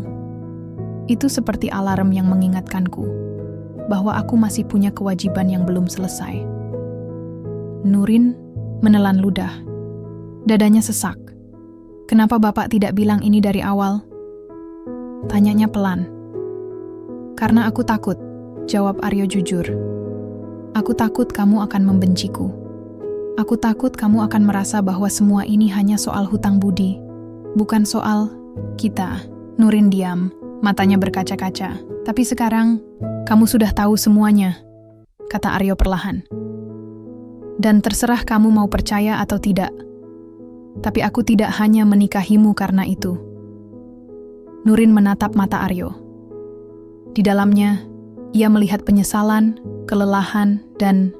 itu seperti alarm yang mengingatkanku bahwa aku masih punya kewajiban yang belum selesai." Nurin menelan ludah. Dadanya sesak. "Kenapa Bapak tidak bilang ini dari awal?" Tanyanya pelan. Karena aku takut, jawab Aryo jujur. Aku takut kamu akan membenciku. Aku takut kamu akan merasa bahwa semua ini hanya soal hutang budi, bukan soal kita. Nurin diam, matanya berkaca-kaca. Tapi sekarang, kamu sudah tahu semuanya, kata Aryo perlahan. Dan terserah kamu mau percaya atau tidak. Tapi aku tidak hanya menikahimu karena itu. Nurin menatap mata Aryo. Di dalamnya, ia melihat penyesalan, kelelahan, dan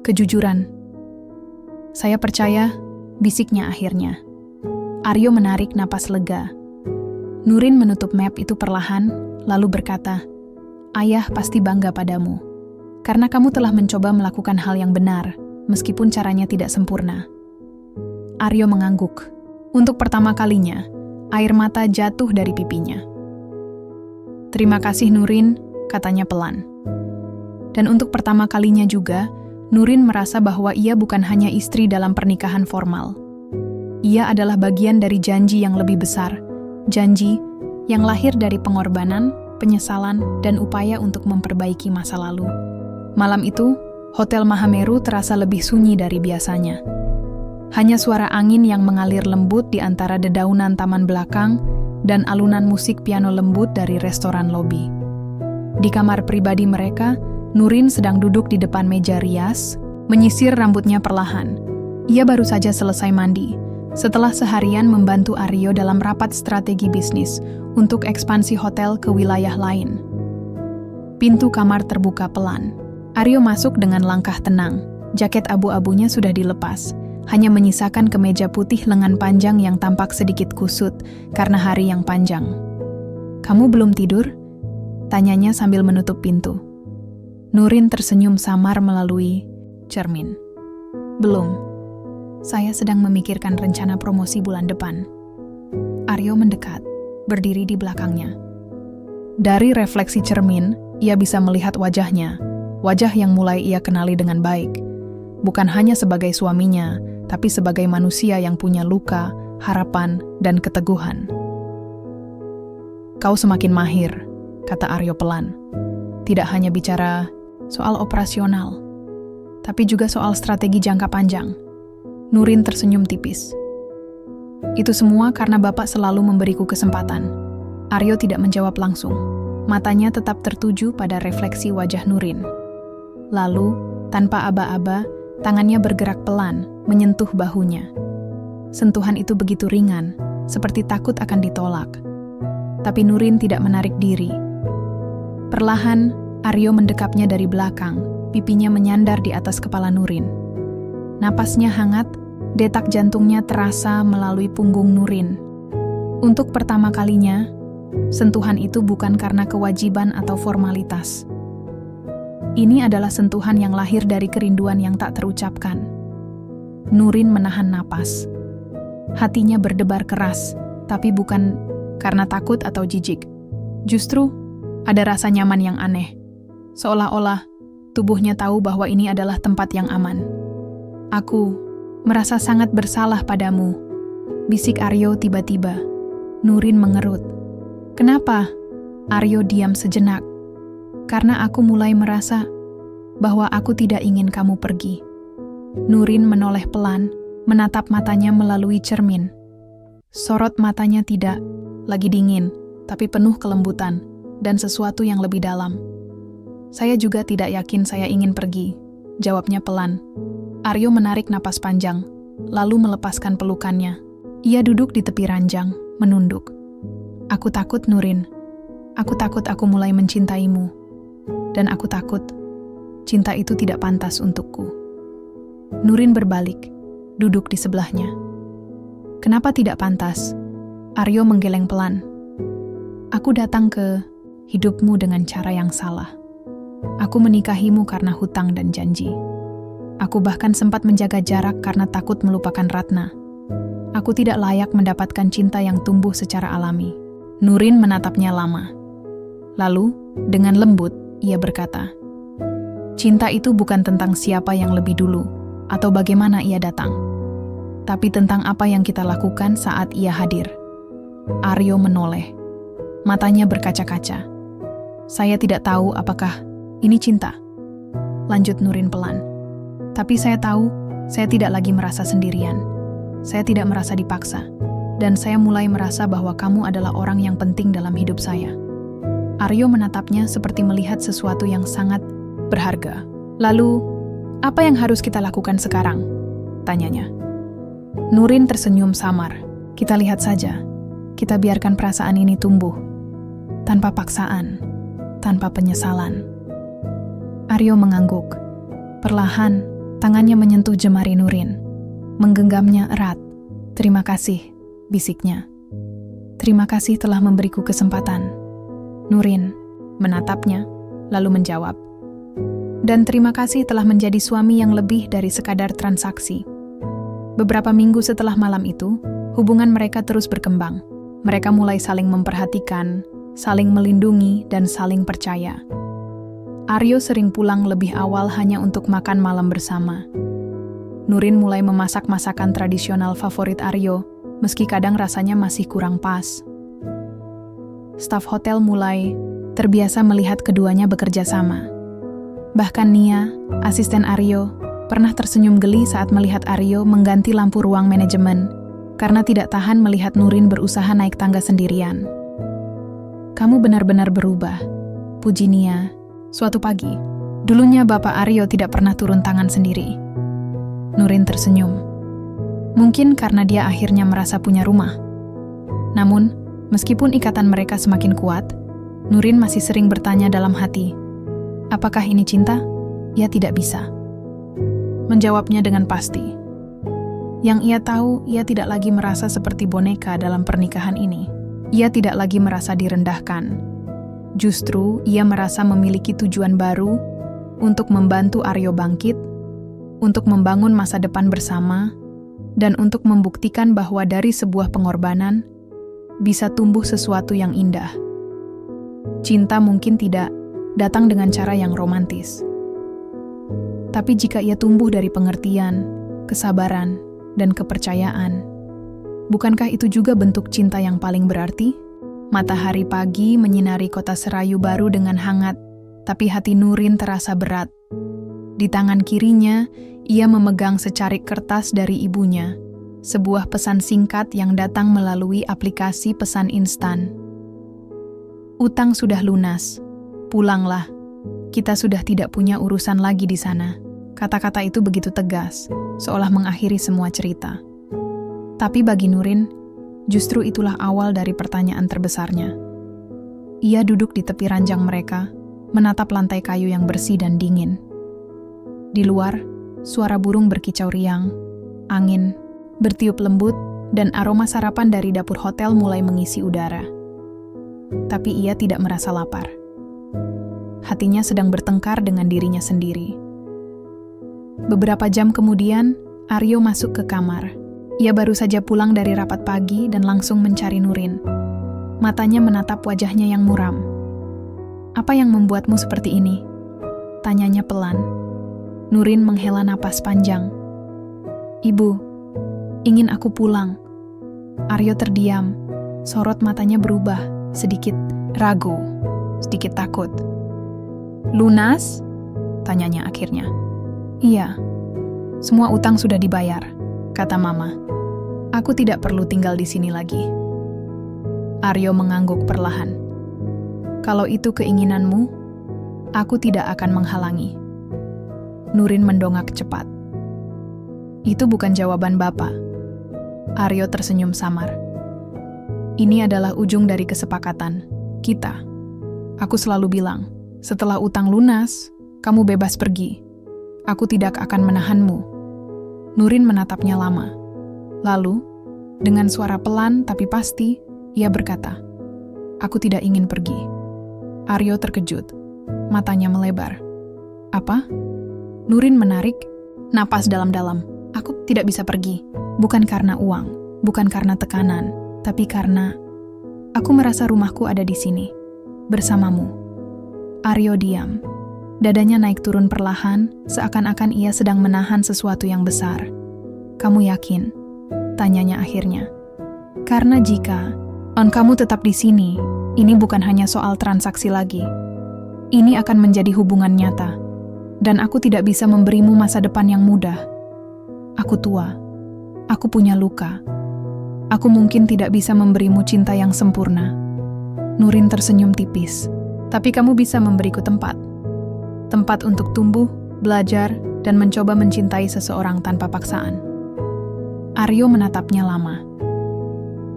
kejujuran. Saya percaya, bisiknya akhirnya. Aryo menarik napas lega. Nurin menutup map itu perlahan, lalu berkata, "Ayah pasti bangga padamu, karena kamu telah mencoba melakukan hal yang benar, meskipun caranya tidak sempurna." Aryo mengangguk. Untuk pertama kalinya, air mata jatuh dari pipinya. "Terima kasih Nurin," katanya pelan. Dan untuk pertama kalinya juga, Nurin merasa bahwa ia bukan hanya istri dalam pernikahan formal. Ia adalah bagian dari janji yang lebih besar, janji yang lahir dari pengorbanan, penyesalan, dan upaya untuk memperbaiki masa lalu. Malam itu, Hotel Mahameru terasa lebih sunyi dari biasanya. Hanya suara angin yang mengalir lembut di antara dedaunan taman belakang dan alunan musik piano lembut dari restoran lobi. Di kamar pribadi mereka, Nurin sedang duduk di depan meja rias, menyisir rambutnya perlahan. Ia baru saja selesai mandi, setelah seharian membantu Aryo dalam rapat strategi bisnis untuk ekspansi hotel ke wilayah lain. Pintu kamar terbuka pelan. Aryo masuk dengan langkah tenang. Jaket abu-abunya sudah dilepas, hanya menyisakan kemeja putih lengan panjang yang tampak sedikit kusut karena hari yang panjang. "Kamu belum tidur?" tanyanya sambil menutup pintu. Nurin tersenyum samar melalui cermin. "Belum. Saya sedang memikirkan rencana promosi bulan depan." Aryo mendekat, berdiri di belakangnya. Dari refleksi cermin, ia bisa melihat wajahnya, wajah yang mulai ia kenali dengan baik. Bukan hanya sebagai suaminya, tapi sebagai manusia yang punya luka, harapan, dan keteguhan. "Kau semakin mahir," kata Aryo pelan. "Tidak hanya bicara soal operasional, tapi juga soal strategi jangka panjang." Nurin tersenyum tipis. "Itu semua karena Bapak selalu memberiku kesempatan." Aryo tidak menjawab langsung. Matanya tetap tertuju pada refleksi wajah Nurin. Lalu, tanpa aba-aba, tangannya bergerak pelan, menyentuh bahunya. Sentuhan itu begitu ringan, seperti takut akan ditolak. Tapi Nurin tidak menarik diri. Perlahan, Aryo mendekapnya dari belakang, pipinya menyandar di atas kepala Nurin. Napasnya hangat, detak jantungnya terasa melalui punggung Nurin. Untuk pertama kalinya, sentuhan itu bukan karena kewajiban atau formalitas. Ini adalah sentuhan yang lahir dari kerinduan yang tak terucapkan. Nurin menahan napas. Hatinya berdebar keras, tapi bukan karena takut atau jijik. Justru, ada rasa nyaman yang aneh. Seolah-olah, tubuhnya tahu bahwa ini adalah tempat yang aman. "Aku merasa sangat bersalah padamu," bisik Aryo tiba-tiba. Nurin mengerut. "Kenapa?" Aryo diam sejenak. "Karena aku mulai merasa bahwa aku tidak ingin kamu pergi." Nurin menoleh pelan, menatap matanya melalui cermin. Sorot matanya tidak lagi dingin, tapi penuh kelembutan dan sesuatu yang lebih dalam. "Saya juga tidak yakin saya ingin pergi," jawabnya pelan. Aryo menarik napas panjang, lalu melepaskan pelukannya. Ia duduk di tepi ranjang, menunduk. "Aku takut, Nurin. Aku takut aku mulai mencintaimu. Dan aku takut cinta itu tidak pantas untukku." Nurin berbalik, duduk di sebelahnya. "Kenapa tidak pantas?" Aryo menggeleng pelan. "Aku datang ke hidupmu dengan cara yang salah. Aku menikahimu karena hutang dan janji. Aku bahkan sempat menjaga jarak karena takut melupakan Ratna. Aku tidak layak mendapatkan cinta yang tumbuh secara alami." Nurin menatapnya lama. Lalu, dengan lembut, ia berkata, "Cinta itu bukan tentang siapa yang lebih dulu, atau bagaimana ia datang, tapi tentang apa yang kita lakukan saat ia hadir." Aryo menoleh. Matanya berkaca-kaca. Saya tidak tahu apakah ini cinta. Lanjut Nurin pelan. Tapi saya tahu, saya tidak lagi merasa sendirian. Saya tidak merasa dipaksa. Dan saya mulai merasa bahwa kamu adalah orang yang penting dalam hidup saya. Aryo menatapnya seperti melihat sesuatu yang sangat berharga. Lalu, apa yang harus kita lakukan sekarang? Tanyanya. Nurin tersenyum samar. Kita lihat saja. Kita biarkan perasaan ini tumbuh. Tanpa paksaan. Tanpa penyesalan. Aryo mengangguk. Perlahan, tangannya menyentuh jemari Nurin. Menggenggamnya erat. Terima kasih, bisiknya. Terima kasih telah memberiku kesempatan. Nurin menatapnya, lalu menjawab. Dan terima kasih telah menjadi suami yang lebih dari sekadar transaksi. Beberapa minggu setelah malam itu, hubungan mereka terus berkembang. Mereka mulai saling memperhatikan, saling melindungi, dan saling percaya. Aryo sering pulang lebih awal hanya untuk makan malam bersama. Nurin mulai memasak masakan tradisional favorit Aryo, meski kadang rasanya masih kurang pas. Staf hotel mulai terbiasa melihat keduanya bekerja sama. Bahkan Nia, asisten Aryo, pernah tersenyum geli saat melihat Aryo mengganti lampu ruang manajemen karena tidak tahan melihat Nurin berusaha naik tangga sendirian. Kamu benar-benar berubah, puji Nia. Suatu pagi, dulunya Bapak Aryo tidak pernah turun tangan sendiri. Nurin tersenyum. Mungkin karena dia akhirnya merasa punya rumah. Namun, meskipun ikatan mereka semakin kuat, Nurin masih sering bertanya dalam hati, apakah ini cinta? Ia tidak bisa menjawabnya dengan pasti. Yang ia tahu, ia tidak lagi merasa seperti boneka dalam pernikahan ini. Ia tidak lagi merasa direndahkan. Justru, ia merasa memiliki tujuan baru untuk membantu Aryo bangkit, untuk membangun masa depan bersama, dan untuk membuktikan bahwa dari sebuah pengorbanan bisa tumbuh sesuatu yang indah. Cinta mungkin tidak datang dengan cara yang romantis. Tapi jika ia tumbuh dari pengertian, kesabaran, dan kepercayaan, bukankah itu juga bentuk cinta yang paling berarti? Matahari pagi menyinari kota Serayu baru dengan hangat, tapi hati Nurin terasa berat. Di tangan kirinya, ia memegang secarik kertas dari ibunya, sebuah pesan singkat yang datang melalui aplikasi pesan instan. Utang sudah lunas, pulanglah. Kita sudah tidak punya urusan lagi di sana. Kata-kata itu begitu tegas, seolah mengakhiri semua cerita. Tapi bagi Nurin, justru itulah awal dari pertanyaan terbesarnya. Ia duduk di tepi ranjang mereka, menatap lantai kayu yang bersih dan dingin. Di luar, suara burung berkicau riang, angin bertiup lembut, dan aroma sarapan dari dapur hotel mulai mengisi udara. Tapi ia tidak merasa lapar. Hatinya sedang bertengkar dengan dirinya sendiri. Beberapa jam kemudian, Aryo masuk ke kamar. Ia baru saja pulang dari rapat pagi dan langsung mencari Nurin. Matanya menatap wajahnya yang muram. Apa yang membuatmu seperti ini? Tanyanya pelan. Nurin menghela napas panjang. Ibu, ingin aku pulang. Aryo terdiam. Sorot matanya berubah, sedikit ragu, sedikit takut. Lunas? Tanyanya akhirnya. Iya, semua utang sudah dibayar, kata Mama. Aku tidak perlu tinggal di sini lagi. Aryo mengangguk perlahan. Kalau itu keinginanmu, aku tidak akan menghalangi. Nurin mendongak cepat. Itu bukan jawaban Bapak. Aryo tersenyum samar. Ini adalah ujung dari kesepakatan kita. Aku selalu bilang, setelah utang lunas, kamu bebas pergi. Aku tidak akan menahanmu. Nurin menatapnya lama. Lalu, dengan suara pelan tapi pasti, ia berkata, aku tidak ingin pergi. Aryo terkejut. Matanya melebar. Apa? Nurin menarik napas dalam-dalam. Aku tidak bisa pergi. Bukan karena uang, bukan karena tekanan, tapi karena aku merasa rumahku ada di sini, bersamamu. Aryo diam. Dadanya naik turun perlahan, seakan-akan ia sedang menahan sesuatu yang besar. Kamu yakin? Tanyanya akhirnya. Karena jika kamu tetap di sini, ini bukan hanya soal transaksi lagi. Ini akan menjadi hubungan nyata, dan aku tidak bisa memberimu masa depan yang mudah. Aku tua, aku punya luka. Aku mungkin tidak bisa memberimu cinta yang sempurna. Nurin tersenyum tipis. Tapi kamu bisa memberiku tempat. Tempat untuk tumbuh, belajar, dan mencoba mencintai seseorang tanpa paksaan. Aryo menatapnya lama.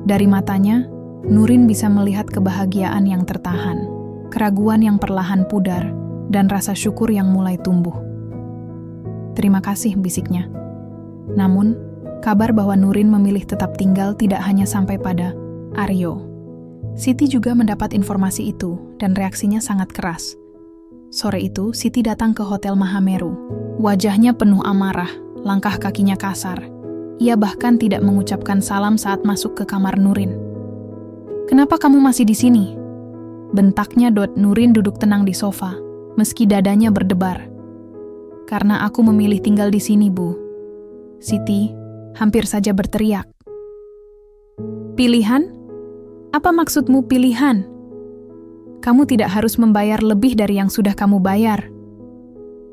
Dari matanya, Nurin bisa melihat kebahagiaan yang tertahan, keraguan yang perlahan pudar, dan rasa syukur yang mulai tumbuh. Terima kasih, bisiknya. Namun, kabar bahwa Nurin memilih tetap tinggal tidak hanya sampai pada Aryo. Siti juga mendapat informasi itu, dan reaksinya sangat keras. Sore itu, Siti datang ke Hotel Mahameru. Wajahnya penuh amarah, langkah kakinya kasar. Ia bahkan tidak mengucapkan salam saat masuk ke kamar Nurin. "Kenapa kamu masih di sini?" bentaknya. Nurin duduk tenang di sofa, meski dadanya berdebar. "Karena aku memilih tinggal di sini, Bu." Siti hampir saja berteriak. "Pilihan? Apa maksudmu pilihan? Kamu tidak harus membayar lebih dari yang sudah kamu bayar."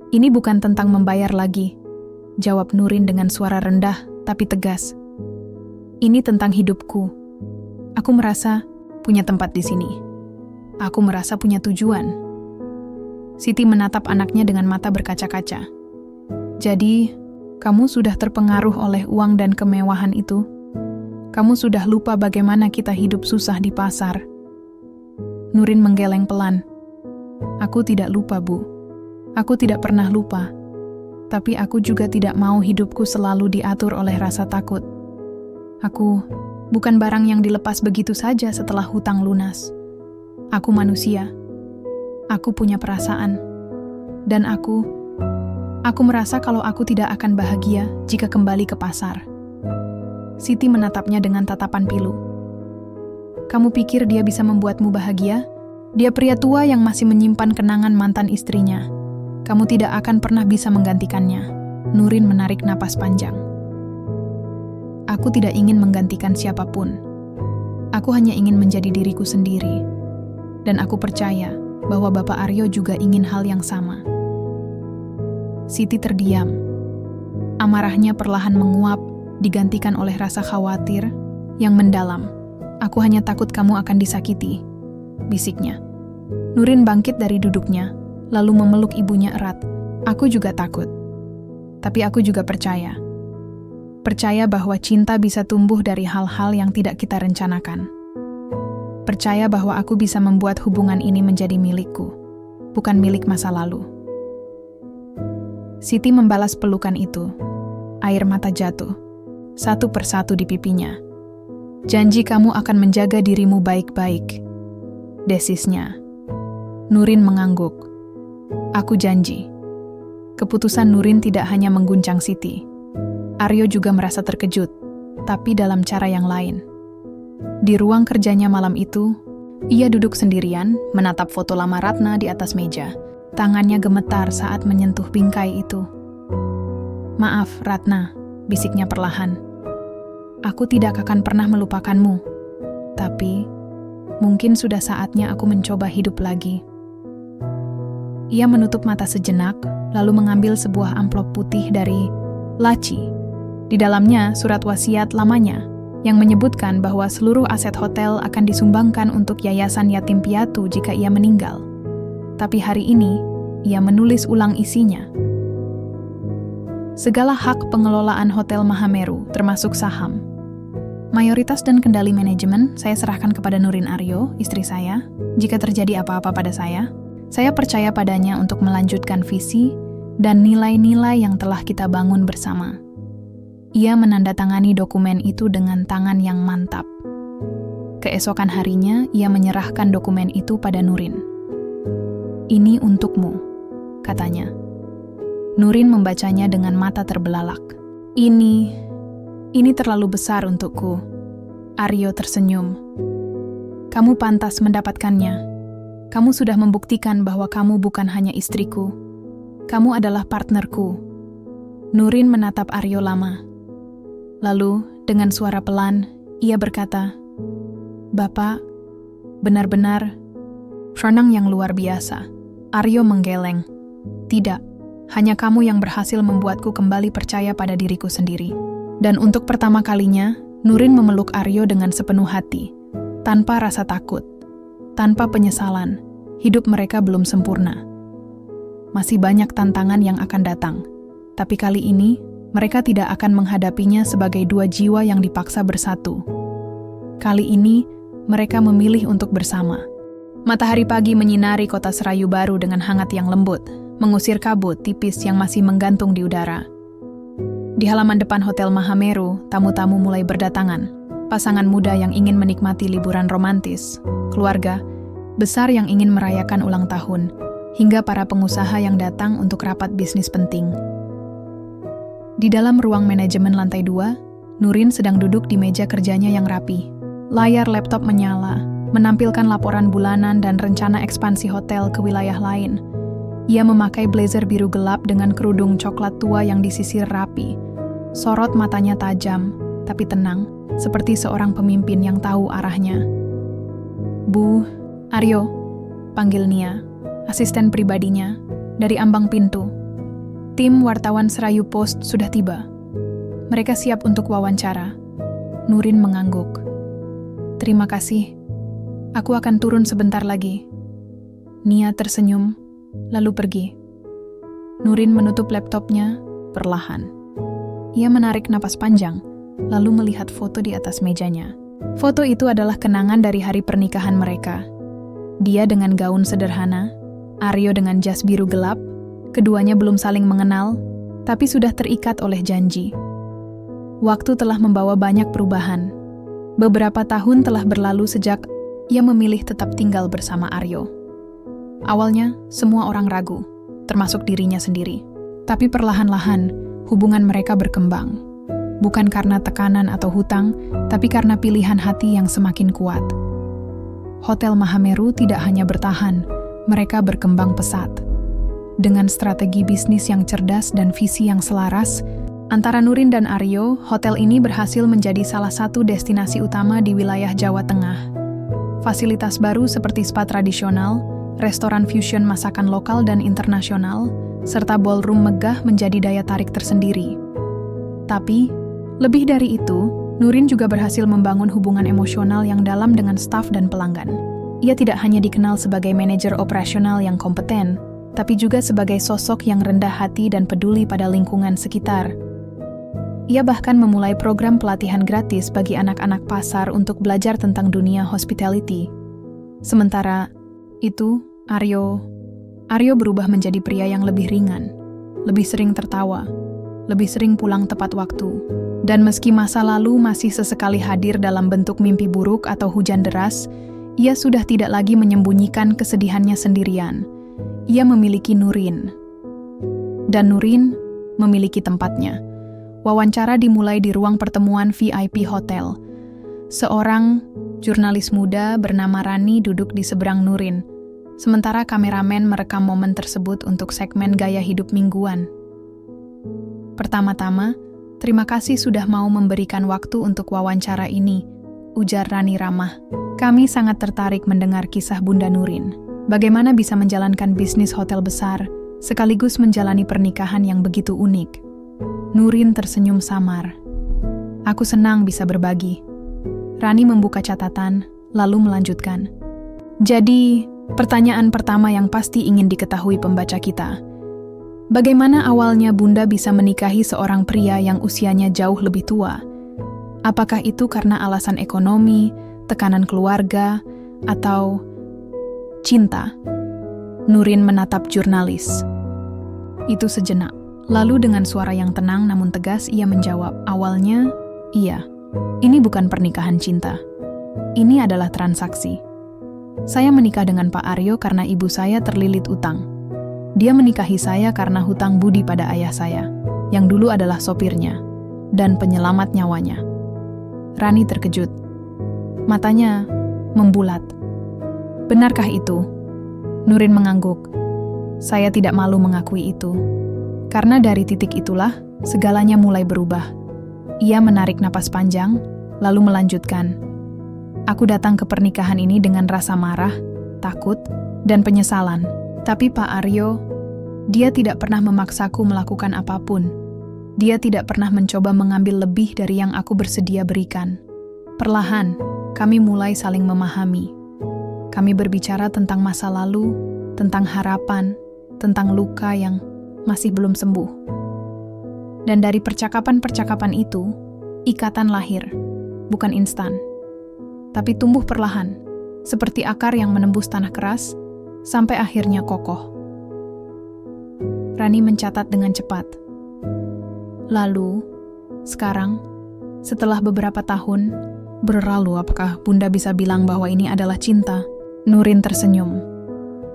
"Ini bukan tentang membayar lagi," jawab Nurin dengan suara rendah tapi tegas. "Ini tentang hidupku. Aku merasa punya tempat di sini. Aku merasa punya tujuan." Siti menatap anaknya dengan mata berkaca-kaca. "Jadi, kamu sudah terpengaruh oleh uang dan kemewahan itu? Kamu sudah lupa bagaimana kita hidup susah di pasar?" Nurin menggeleng pelan. "Aku tidak lupa, Bu. Aku tidak pernah lupa. Tapi aku juga tidak mau hidupku selalu diatur oleh rasa takut. Aku bukan barang yang dilepas begitu saja setelah hutang lunas. Aku manusia. Aku punya perasaan. Dan aku merasa kalau aku tidak akan bahagia jika kembali ke pasar." Siti menatapnya dengan tatapan pilu. "Kamu pikir dia bisa membuatmu bahagia? Dia pria tua yang masih menyimpan kenangan mantan istrinya. Kamu tidak akan pernah bisa menggantikannya." Nurin menarik napas panjang. "Aku tidak ingin menggantikan siapapun. Aku hanya ingin menjadi diriku sendiri. Dan aku percaya bahwa Bapak Aryo juga ingin hal yang sama." Siti terdiam. Amarahnya perlahan menguap, digantikan oleh rasa khawatir yang mendalam. "Aku hanya takut kamu akan disakiti," bisiknya. Nurin bangkit dari duduknya, lalu memeluk ibunya erat. "Aku juga takut. Tapi aku juga percaya. Percaya bahwa cinta bisa tumbuh dari hal-hal yang tidak kita rencanakan. Percaya bahwa aku bisa membuat hubungan ini menjadi milikku, bukan milik masa lalu." Siti membalas pelukan itu. Air mata jatuh, satu persatu di pipinya. "Janji kamu akan menjaga dirimu baik-baik," desisnya. Nurin mengangguk. "Aku janji." Keputusan Nurin tidak hanya mengguncang Siti. Aryo juga merasa terkejut, tapi dalam cara yang lain. Di ruang kerjanya malam itu, ia duduk sendirian, menatap foto lama Ratna di atas meja. Tangannya gemetar saat menyentuh bingkai itu. "Maaf, Ratna," bisiknya perlahan. "Aku tidak akan pernah melupakanmu. Tapi, mungkin sudah saatnya aku mencoba hidup lagi." Ia menutup mata sejenak, lalu mengambil sebuah amplop putih dari laci. Di dalamnya surat wasiat lamanya, yang menyebutkan bahwa seluruh aset hotel akan disumbangkan untuk yayasan yatim piatu jika ia meninggal. Tapi hari ini, ia menulis ulang isinya. Segala hak pengelolaan Hotel Mahameru, termasuk saham, mayoritas dan kendali manajemen, saya serahkan kepada Nurin Aryo, istri saya. Jika terjadi apa-apa pada saya percaya padanya untuk melanjutkan visi dan nilai-nilai yang telah kita bangun bersama. Ia menandatangani dokumen itu dengan tangan yang mantap. Keesokan harinya, ia menyerahkan dokumen itu pada Nurin. "Ini untukmu," katanya. Nurin membacanya dengan mata terbelalak. Ini terlalu besar untukku." Aryo tersenyum. "Kamu pantas mendapatkannya. Kamu sudah membuktikan bahwa kamu bukan hanya istriku. Kamu adalah partnerku." Nurin menatap Aryo lama. Lalu, dengan suara pelan, ia berkata, "Bapak, benar-benar seorang yang luar biasa." Aryo menggeleng. Tidak, hanya kamu yang berhasil membuatku kembali percaya pada diriku sendiri. Dan untuk pertama kalinya, Nurin memeluk Aryo dengan sepenuh hati, tanpa rasa takut, tanpa penyesalan. Hidup mereka belum sempurna. Masih banyak tantangan yang akan datang. Tapi kali ini, mereka tidak akan menghadapinya sebagai dua jiwa yang dipaksa bersatu. Kali ini, mereka memilih untuk bersama. Matahari pagi menyinari kota Serayu Baru dengan hangat yang lembut, mengusir kabut tipis yang masih menggantung di udara. Di halaman depan Hotel Mahameru, tamu-tamu mulai berdatangan. Pasangan muda yang ingin menikmati liburan romantis, keluarga besar yang ingin merayakan ulang tahun, hingga para pengusaha yang datang untuk rapat bisnis penting. Di dalam ruang manajemen lantai 2, Nurin sedang duduk di meja kerjanya yang rapi. Layar laptop menyala, menampilkan laporan bulanan dan rencana ekspansi hotel ke wilayah lain. Ia memakai blazer biru gelap dengan kerudung coklat tua yang disisir rapi. Sorot matanya tajam, tapi tenang, seperti seorang pemimpin yang tahu arahnya. Bu, Aryo, panggil Nia, asisten pribadinya, dari ambang pintu. Tim wartawan Serayu Post sudah tiba. Mereka siap untuk wawancara. Nurin mengangguk. Terima kasih. Aku akan turun sebentar lagi. Nia tersenyum, lalu pergi. Nurin menutup laptopnya perlahan. Ia menarik napas panjang, lalu melihat foto di atas mejanya. Foto itu adalah kenangan dari hari pernikahan mereka. Dia dengan gaun sederhana, Aryo dengan jas biru gelap. Keduanya belum saling mengenal, tapi sudah terikat oleh janji. Waktu telah membawa banyak perubahan. Beberapa tahun telah berlalu sejak ia memilih tetap tinggal bersama Aryo. Awalnya, semua orang ragu, termasuk dirinya sendiri. Tapi perlahan-lahan, hubungan mereka berkembang. Bukan karena tekanan atau hutang, tapi karena pilihan hati yang semakin kuat. Hotel Mahameru tidak hanya bertahan, mereka berkembang pesat. Dengan strategi bisnis yang cerdas dan visi yang selaras, antara Nurin dan Aryo, hotel ini berhasil menjadi salah satu destinasi utama di wilayah Jawa Tengah. Fasilitas baru seperti spa tradisional, restoran fusion masakan lokal dan internasional, serta ballroom megah menjadi daya tarik tersendiri. Tapi, lebih dari itu, Nurin juga berhasil membangun hubungan emosional yang dalam dengan staf dan pelanggan. Ia tidak hanya dikenal sebagai manajer operasional yang kompeten, tapi juga sebagai sosok yang rendah hati dan peduli pada lingkungan sekitar. Ia bahkan memulai program pelatihan gratis bagi anak-anak pasar untuk belajar tentang dunia hospitality. Sementara itu, Aryo berubah menjadi pria yang lebih ringan, lebih sering tertawa, lebih sering pulang tepat waktu. Dan meski masa lalu masih sesekali hadir dalam bentuk mimpi buruk atau hujan deras, ia sudah tidak lagi menyembunyikan kesedihannya sendirian. Ia memiliki Nurin. Dan Nurin memiliki tempatnya. Wawancara dimulai di ruang pertemuan VIP hotel. Seorang jurnalis muda bernama Rani duduk di seberang Nurin, sementara kameramen merekam momen tersebut untuk segmen gaya hidup mingguan. Pertama-tama, terima kasih sudah mau memberikan waktu untuk wawancara ini, ujar Rani ramah. Kami sangat tertarik mendengar kisah Bunda Nurin. Bagaimana bisa menjalankan bisnis hotel besar, sekaligus menjalani pernikahan yang begitu unik. Nurin tersenyum samar. Aku senang bisa berbagi. Rani membuka catatan, lalu melanjutkan. Jadi, pertanyaan pertama yang pasti ingin diketahui pembaca kita. Bagaimana awalnya Bunda bisa menikahi seorang pria yang usianya jauh lebih tua? Apakah itu karena alasan ekonomi, tekanan keluarga, atau cinta? Nurin menatap jurnalis. Itu sejenak. Lalu dengan suara yang tenang namun tegas ia menjawab, awalnya, iya. Ini bukan pernikahan cinta. Ini adalah transaksi. Saya menikah dengan Pak Aryo karena ibu saya terlilit utang. Dia menikahi saya karena hutang budi pada ayah saya, yang dulu adalah sopirnya, dan penyelamat nyawanya. Rani terkejut. Matanya membulat. Benarkah itu? Nurin mengangguk. Saya tidak malu mengakui itu. Karena dari titik itulah, segalanya mulai berubah. Ia menarik napas panjang, lalu melanjutkan. Aku datang ke pernikahan ini dengan rasa marah, takut, dan penyesalan. Tapi Pak Aryo, dia tidak pernah memaksaku melakukan apapun. Dia tidak pernah mencoba mengambil lebih dari yang aku bersedia berikan. Perlahan, kami mulai saling memahami. Kami berbicara tentang masa lalu, tentang harapan, tentang luka yang masih belum sembuh. Dan dari percakapan-percakapan itu, ikatan lahir, bukan instan, tapi tumbuh perlahan, seperti akar yang menembus tanah keras, sampai akhirnya kokoh. Rani mencatat dengan cepat. Lalu, sekarang, setelah beberapa tahun berlalu, apakah Bunda bisa bilang bahwa ini adalah cinta? Nurin tersenyum.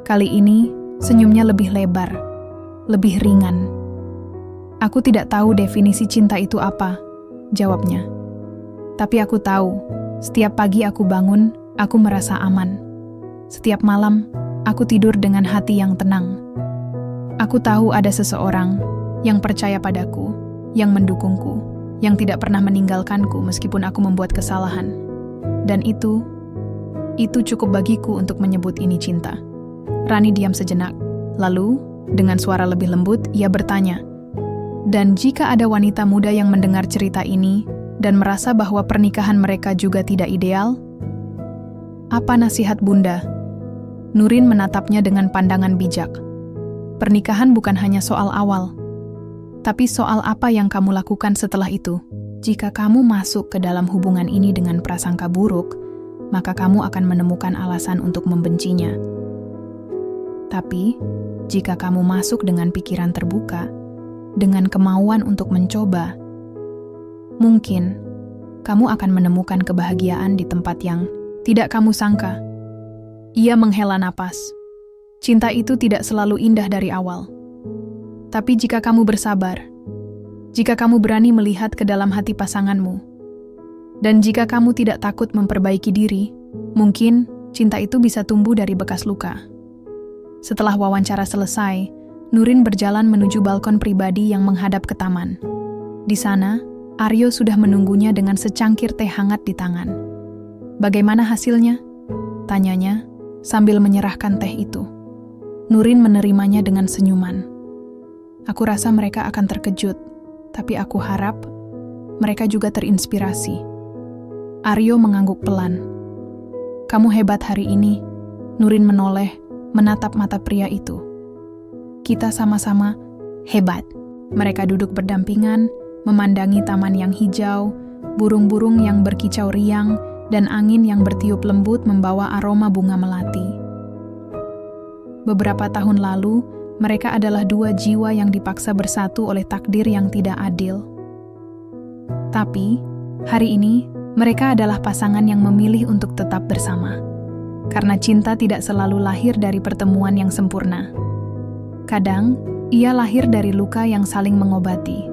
Kali ini, senyumnya lebih lebar, lebih ringan. Aku tidak tahu definisi cinta itu apa, jawabnya. Tapi aku tahu, setiap pagi aku bangun, aku merasa aman. Setiap malam, aku tidur dengan hati yang tenang. Aku tahu ada seseorang yang percaya padaku, yang mendukungku, yang tidak pernah meninggalkanku meskipun aku membuat kesalahan. Dan itu cukup bagiku untuk menyebut ini cinta. Rani diam sejenak. Lalu, dengan suara lebih lembut, ia bertanya, "Dan jika ada wanita muda yang mendengar cerita ini dan merasa bahwa pernikahan mereka juga tidak ideal, apa nasihat Bunda?" Nurin menatapnya dengan pandangan bijak. Pernikahan bukan hanya soal awal, tapi soal apa yang kamu lakukan setelah itu. Jika kamu masuk ke dalam hubungan ini dengan prasangka buruk, maka kamu akan menemukan alasan untuk membencinya. Tapi, jika kamu masuk dengan pikiran terbuka, dengan kemauan untuk mencoba, mungkin kamu akan menemukan kebahagiaan di tempat yang tidak kamu sangka. Ia menghela napas. Cinta itu tidak selalu indah dari awal. Tapi jika kamu bersabar, jika kamu berani melihat ke dalam hati pasanganmu, dan jika kamu tidak takut memperbaiki diri, mungkin cinta itu bisa tumbuh dari bekas luka. Setelah wawancara selesai, Nurin berjalan menuju balkon pribadi yang menghadap ke taman. Di sana, Aryo sudah menunggunya dengan secangkir teh hangat di tangan. "Bagaimana hasilnya?" tanyanya sambil menyerahkan teh itu. Nurin menerimanya dengan senyuman. "Aku rasa mereka akan terkejut, tapi aku harap mereka juga terinspirasi." Aryo mengangguk pelan. "Kamu hebat hari ini." Nurin menoleh, menatap mata pria itu. "Kita sama-sama hebat." Mereka duduk berdampingan, memandangi taman yang hijau, burung-burung yang berkicau riang, dan angin yang bertiup lembut membawa aroma bunga melati. Beberapa tahun lalu, mereka adalah dua jiwa yang dipaksa bersatu oleh takdir yang tidak adil. Tapi, hari ini, mereka adalah pasangan yang memilih untuk tetap bersama. Karena cinta tidak selalu lahir dari pertemuan yang sempurna. Kadang, ia lahir dari luka yang saling mengobati.